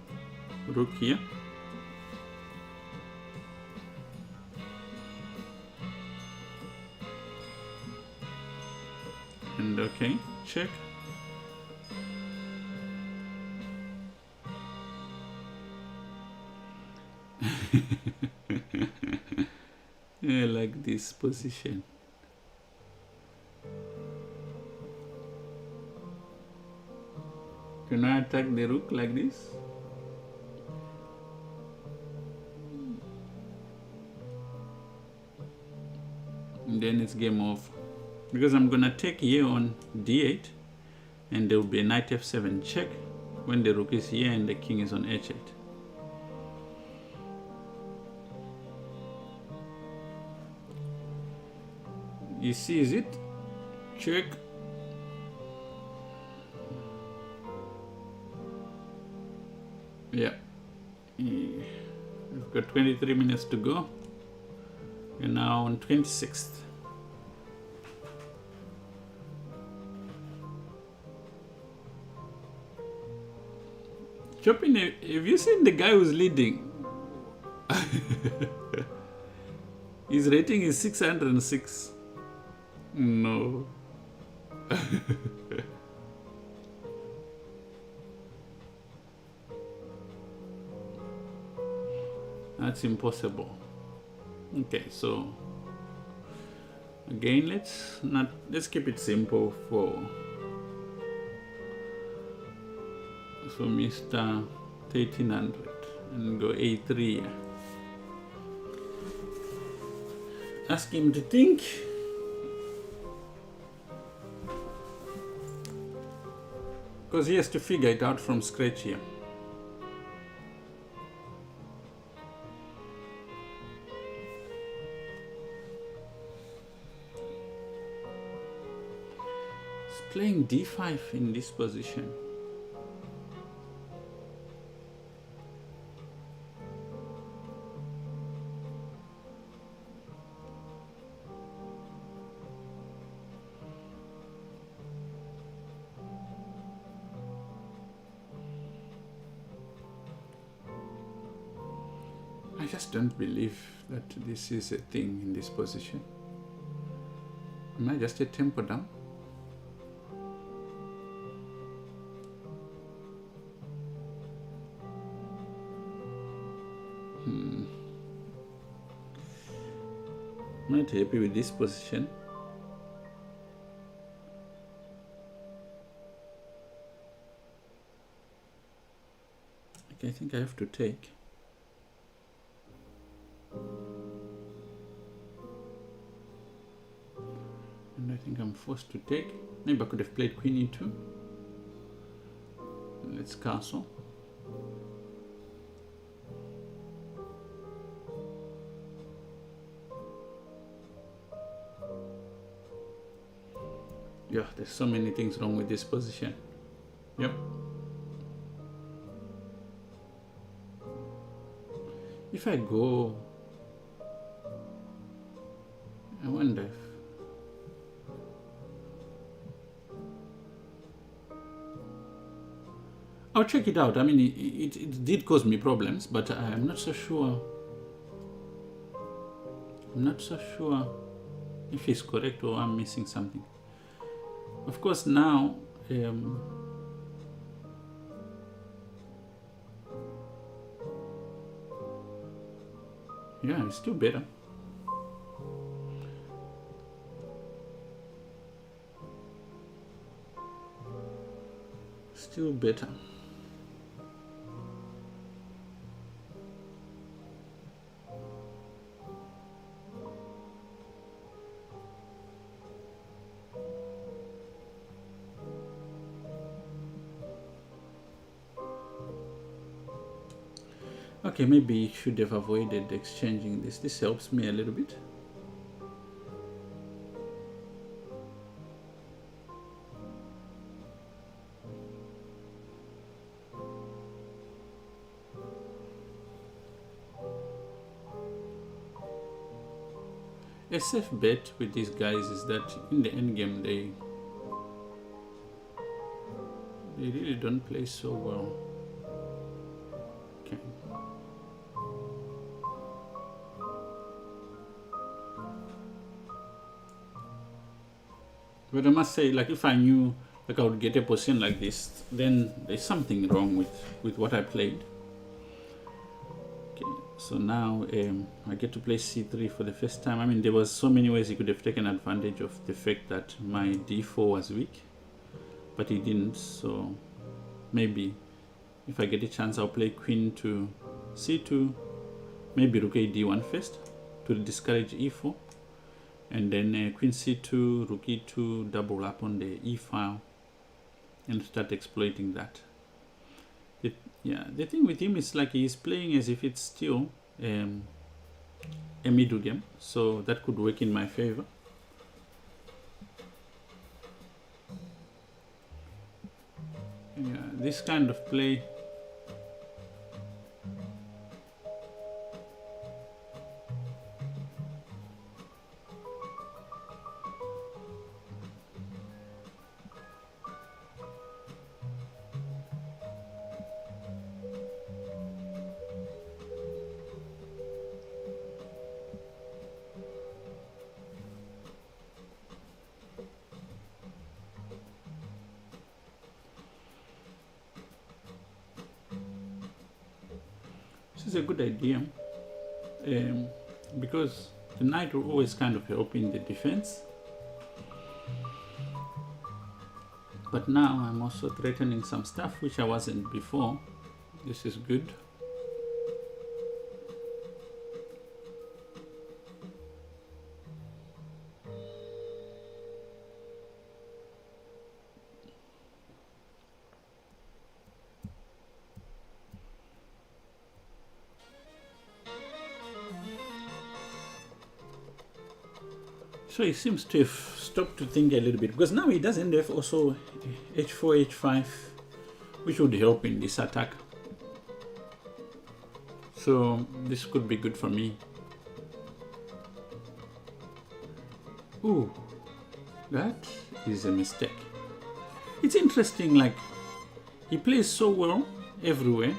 rook here. And okay, check. I like this position. Can I attack the rook like this? And then it's game over. Because I'm gonna take here on d8, and there will be a knight f7 check when the rook is here and the king is on h8. You see, is it? Check. Yeah. We've got 23 minutes to go. We're now on 26th. Chopin, have you seen the guy who's leading? His rating is 606. No. That's impossible. Okay, so again, let's keep it simple for Mr. 1300 and go a3. Ask him to think. Because he has to figure it out from scratch here. He's playing d5 in this position. I just don't believe that this is a thing in this position. Am I just a tempo down? not happy with this position. Okay, I think I have to take. And I think I'm forced to take. Maybe I could have played queen e2. Let's castle. Yeah, there's so many things wrong with this position. Yep. If I go, I wonder if I'll check it out. I mean, it did cause me problems, but I'm not so sure. I'm not so sure if it's correct or I'm missing something. Of course, now yeah, it's still better. Still better. Okay, maybe you should have avoided exchanging this. This helps me a little bit. A safe bet with these guys is that in the end game they really don't play so well. Okay. But I must say, like, if I knew like I would get a position like this, then there's something wrong with what I played. Okay, so now I get to play c3 for the first time. I mean, there was so many ways he could have taken advantage of the fact that my d4 was weak, but he didn't. So maybe if I get a chance, I'll play queen to c2, maybe rook a d1 first to discourage e4. And then queen c2, rook e2, double up on the e file and start exploiting that. Yeah, the thing with him is like he's playing as if it's still a middle game, so that could work in my favor. Yeah, this kind of play is a good idea because the knight will always kind of help in the defense, but now I'm also threatening some stuff which I wasn't before. This is good. So he seems to have stopped to think a little bit, because now he doesn't have also h4, h5, which would help in this attack. So this could be good for me. Ooh, that is a mistake. It's interesting, like he plays so well everywhere.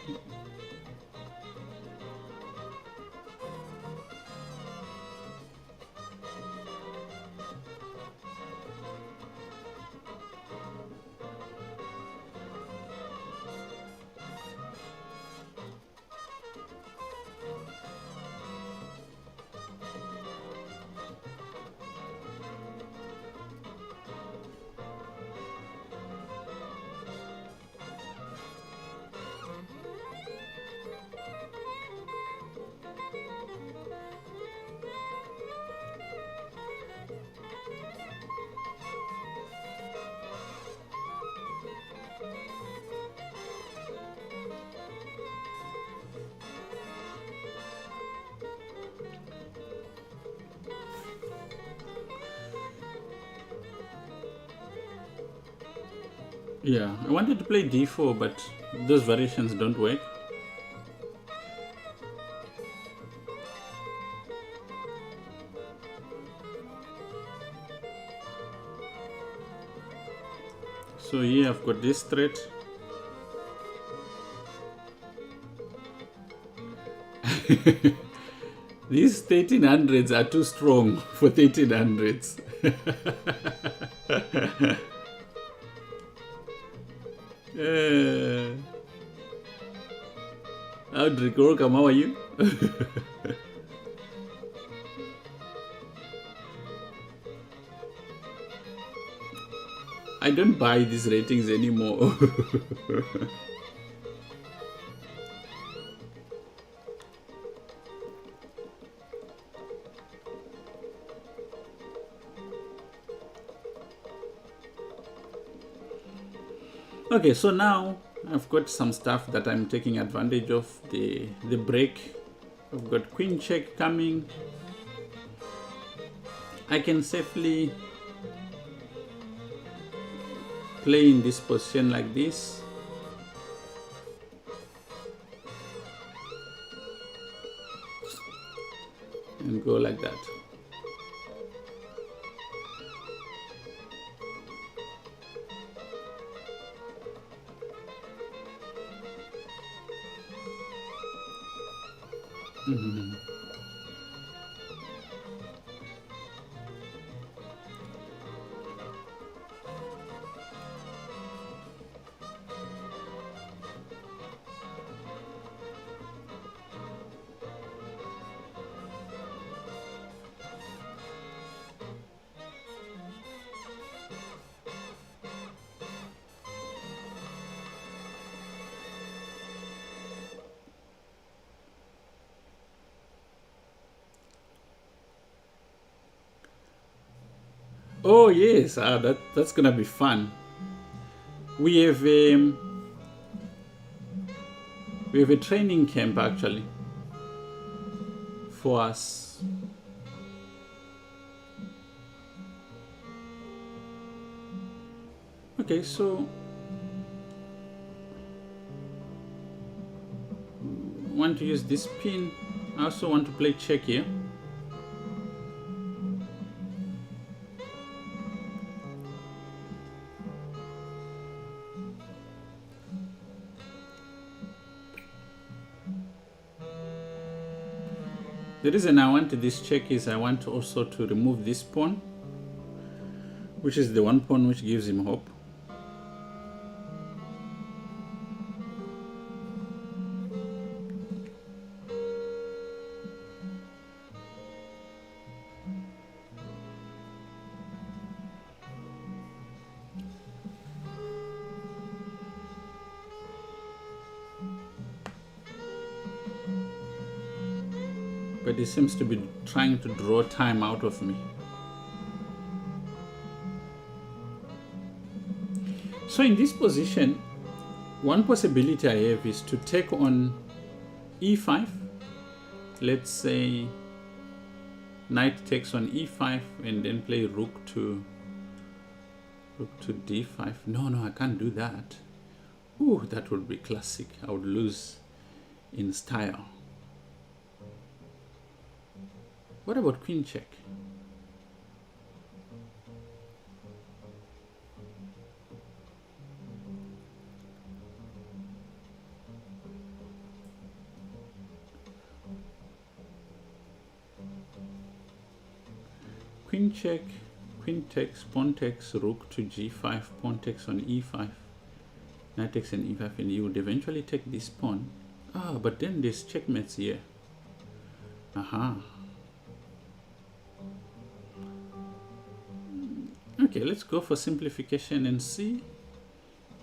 Yeah, I wanted to play d4, but those variations don't work. So here I've got this threat. These 1300s are too strong for 1300s. Audrey Gorkam, how are you? I don't buy these ratings anymore. Okay, so now I've got some stuff that I'm taking advantage of. The break. I've got queen check coming. I can safely play in this position like this. And go like that. Oh yes, that's gonna be fun. We have a training camp actually for us. Okay, so want to use this pin. I also want to play check here. The reason I want this check is I want also to remove this pawn, which is the one pawn which gives him hope. But he seems to be trying to draw time out of me. So in this position, one possibility I have is to take on e5. Let's say knight takes on e5 and then play rook to d5. No, I can't do that. Ooh, that would be classic. I would lose in style. What about queen check? Queen check, queen takes, pawn takes, rook to g5, pawn takes on e5, knight takes on e5, and you would eventually take this pawn. Ah, but then there's checkmates here. Aha. Okay, let's go for simplification and see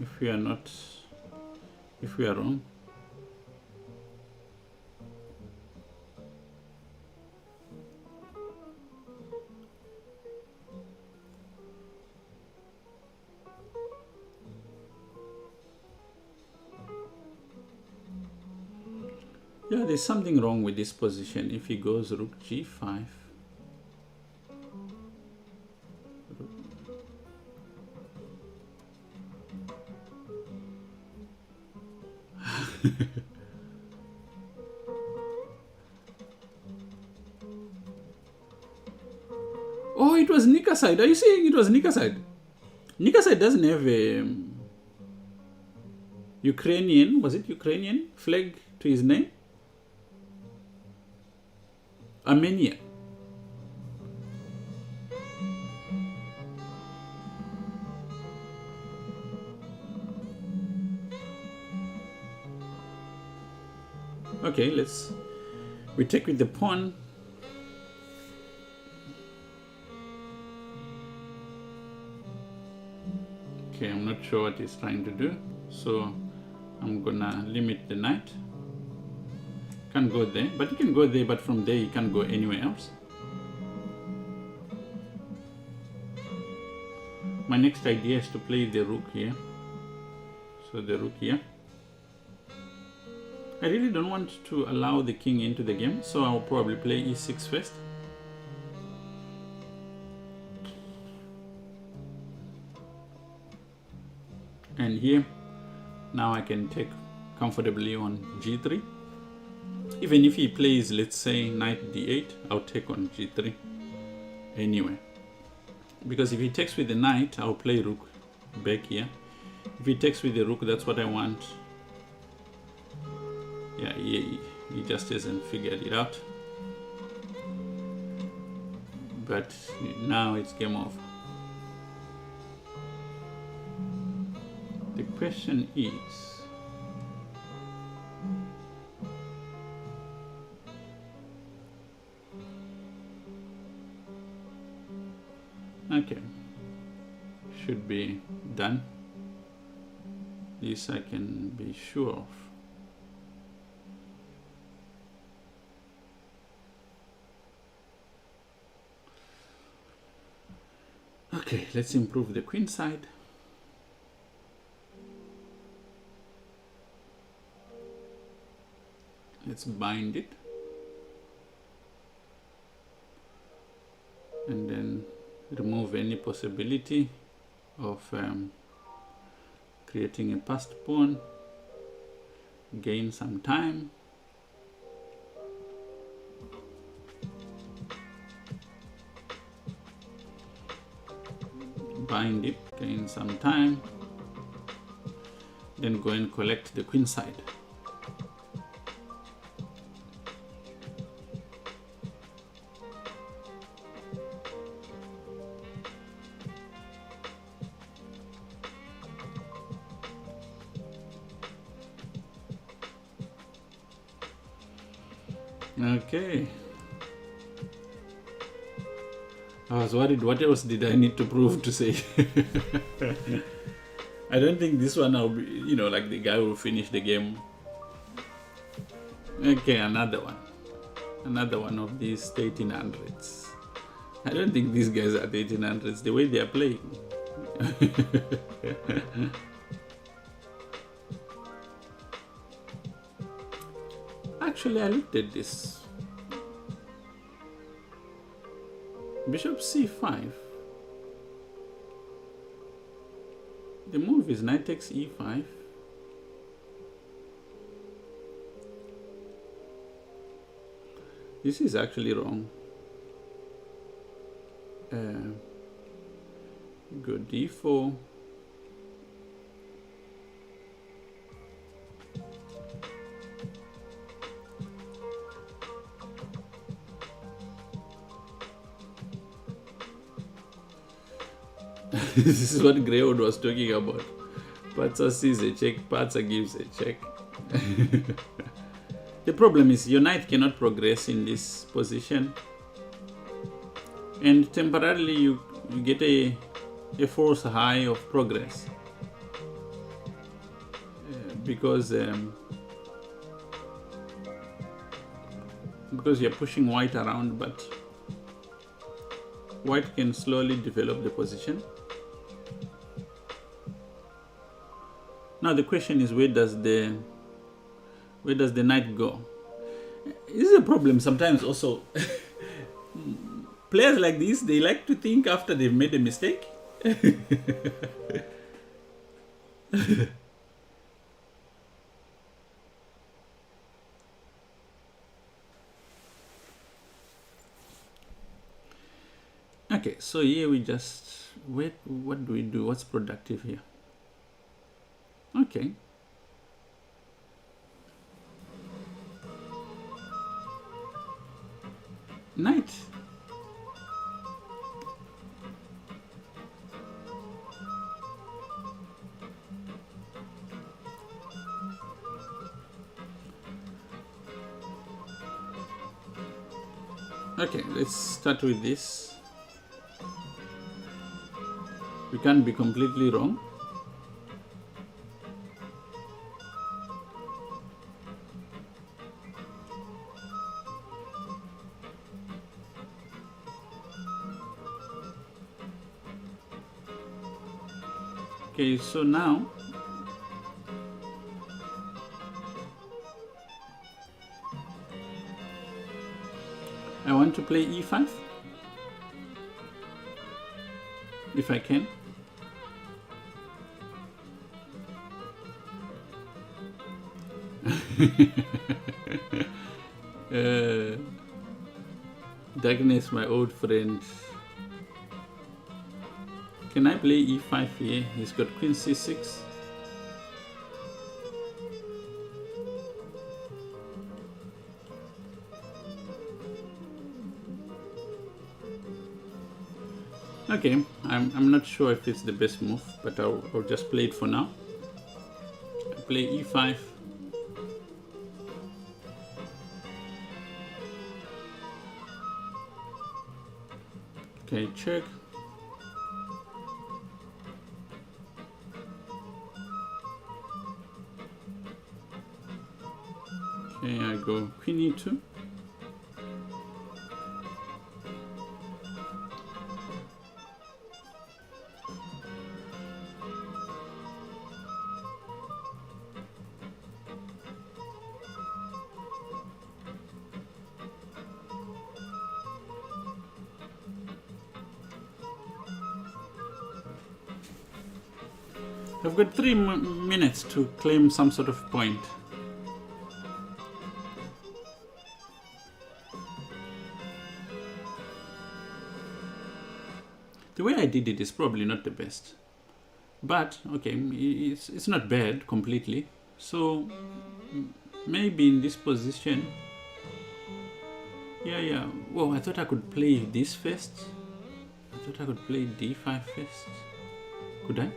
if we are wrong. Yeah, there's something wrong with this position. If he goes rook g5, Oh, it was Nikaside. Are you saying it was Nikaside? Nikaside doesn't have a Ukrainian, was it Ukrainian flag to his name? Armenia. Okay, we take with the pawn. Okay, I'm not sure what he's trying to do, so I'm gonna limit the knight. Can't go there, but he can go there, but from there he can't go anywhere else. My next idea is to play the rook here. So the rook here. I really don't want to allow the king into the game, so I'll probably play e6 first. And here, now I can take comfortably on g3. Even if he plays, let's say, knight d8, I'll take on g3 anyway. Because if he takes with the knight, I'll play rook back here. If he takes with the rook, that's what I want. Yeah, he just hasn't figured it out. But now it's game over. The question is, okay, should be done. This I can be sure of. Okay, let's improve the queen side. Let's bind it. And then remove any possibility of creating a passed pawn. Gain some time. Bind it, gain some time, then go and collect the queen side. Okay. I was worried, what else did I need to prove to say? I don't think this one I'll be, like the guy will finish the game. Okay, another one. Another one of these 1300s. I don't think these guys are 1300s, the way they are playing. Actually, I looked at this. Bishop c5. The move is knight takes e5. This is actually wrong. Go d4. This is what Greywood was talking about. Patsa sees a check, Patsa gives a check. The problem is your knight cannot progress in this position. And temporarily you get a force high of progress. Because you're pushing white around, but white can slowly develop the position. Now the question is, where does the knight go? This is a problem sometimes also. Players like this, they like to think after they've made a mistake. Okay, so here we just wait. What do we do? What's productive here? Okay. Knight. Okay, let's start with this. We can't be completely wrong. Okay, so now I want to play e5 if I can. Darkness, my old friend. Can I play e5 here? He's got queen c6. Okay, I'm not sure if it's the best move, but I'll just play it for now. I play e5. Okay, check. Okay, I go queen e2. I've got 3 minutes to claim some sort of point. The way I did it is probably not the best, but okay, it's not bad completely. So maybe in this position, yeah. Well, I thought I could play this first. I thought I could play d5 first. Could I?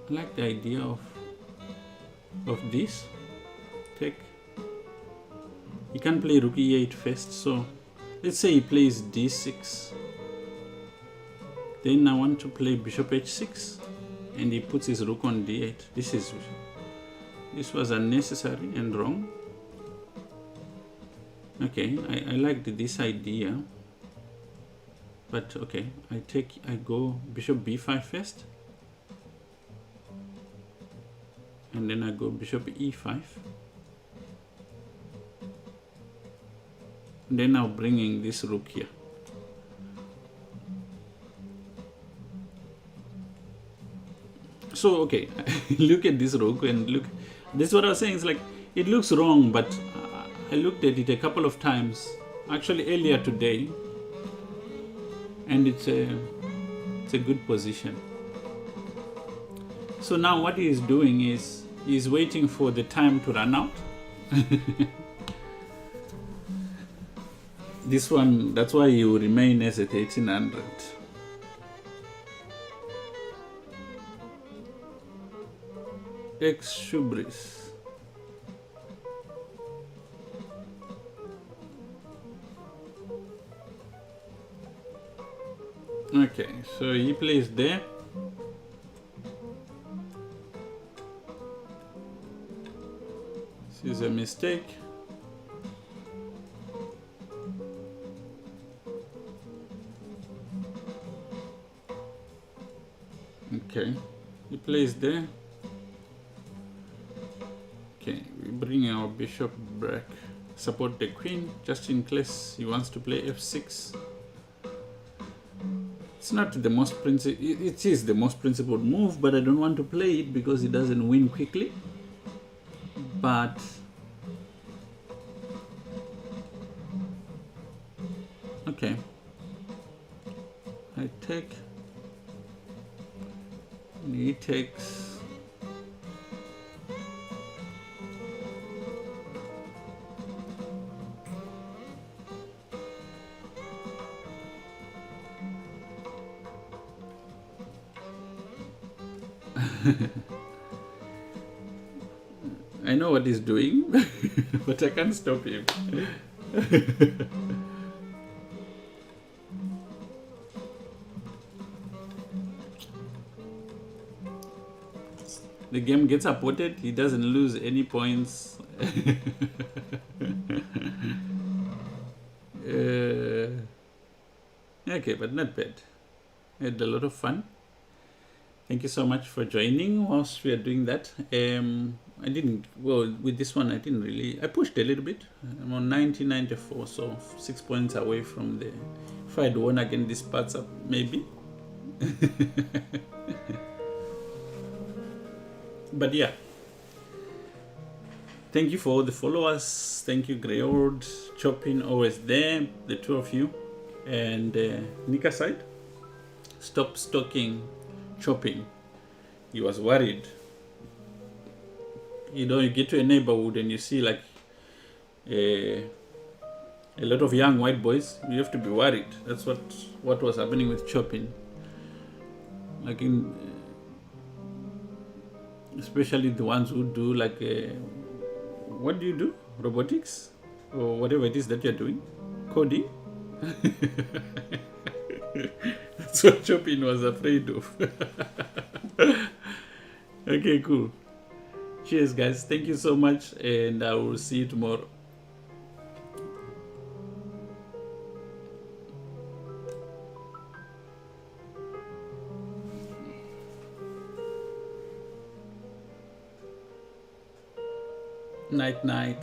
I like the idea of this. Take. He can play rook e8 first, so let's say he plays d6. Then I want to play bishop h6, and he puts his rook on d8. This was unnecessary and wrong. Okay, I liked this idea, but okay, I go bishop b5 first, and then I go bishop e5. Then now bringing this rook here. So okay, look at this rook and look. This is what I was saying. It's like it looks wrong, but I looked at it a couple of times, actually earlier today, and it's a good position. So now what he is doing is he's waiting for the time to run out. This one, that's why you remain as at 1800. Ex Shubris. Okay, so he plays there. This is a mistake. Okay, he plays there. Okay, we bring our bishop back, support the queen, just in case he wants to play f6. It's not the most it is the most principled move, but I don't want to play it because it doesn't win quickly. But okay, I take, and he takes. I know what he's doing, but I can't stop him. The game gets aborted, he doesn't lose any points. Okay, but not bad. I had a lot of fun. Thank you so much for joining whilst we are doing that. I didn't, well, with this one, I didn't really, I pushed a little bit. I'm on 1994, so 6 points away from the, if I had won again, this parts up, maybe. But yeah, thank you for all the followers. Thank you, Greyord, Chopping, always there, the two of you. And Nick aside, stop stalking Chopping. He was worried. You know, you get to a neighborhood and you see like a lot of young white boys, you have to be worried. That's what was happening with Chopping. Like in, especially the ones who do like, what do you do? Robotics? Or whatever it is that you're doing? Coding? That's what Chopping was afraid of. Okay, cool. Cheers, guys. Thank you so much, and I will see you tomorrow. Night, night.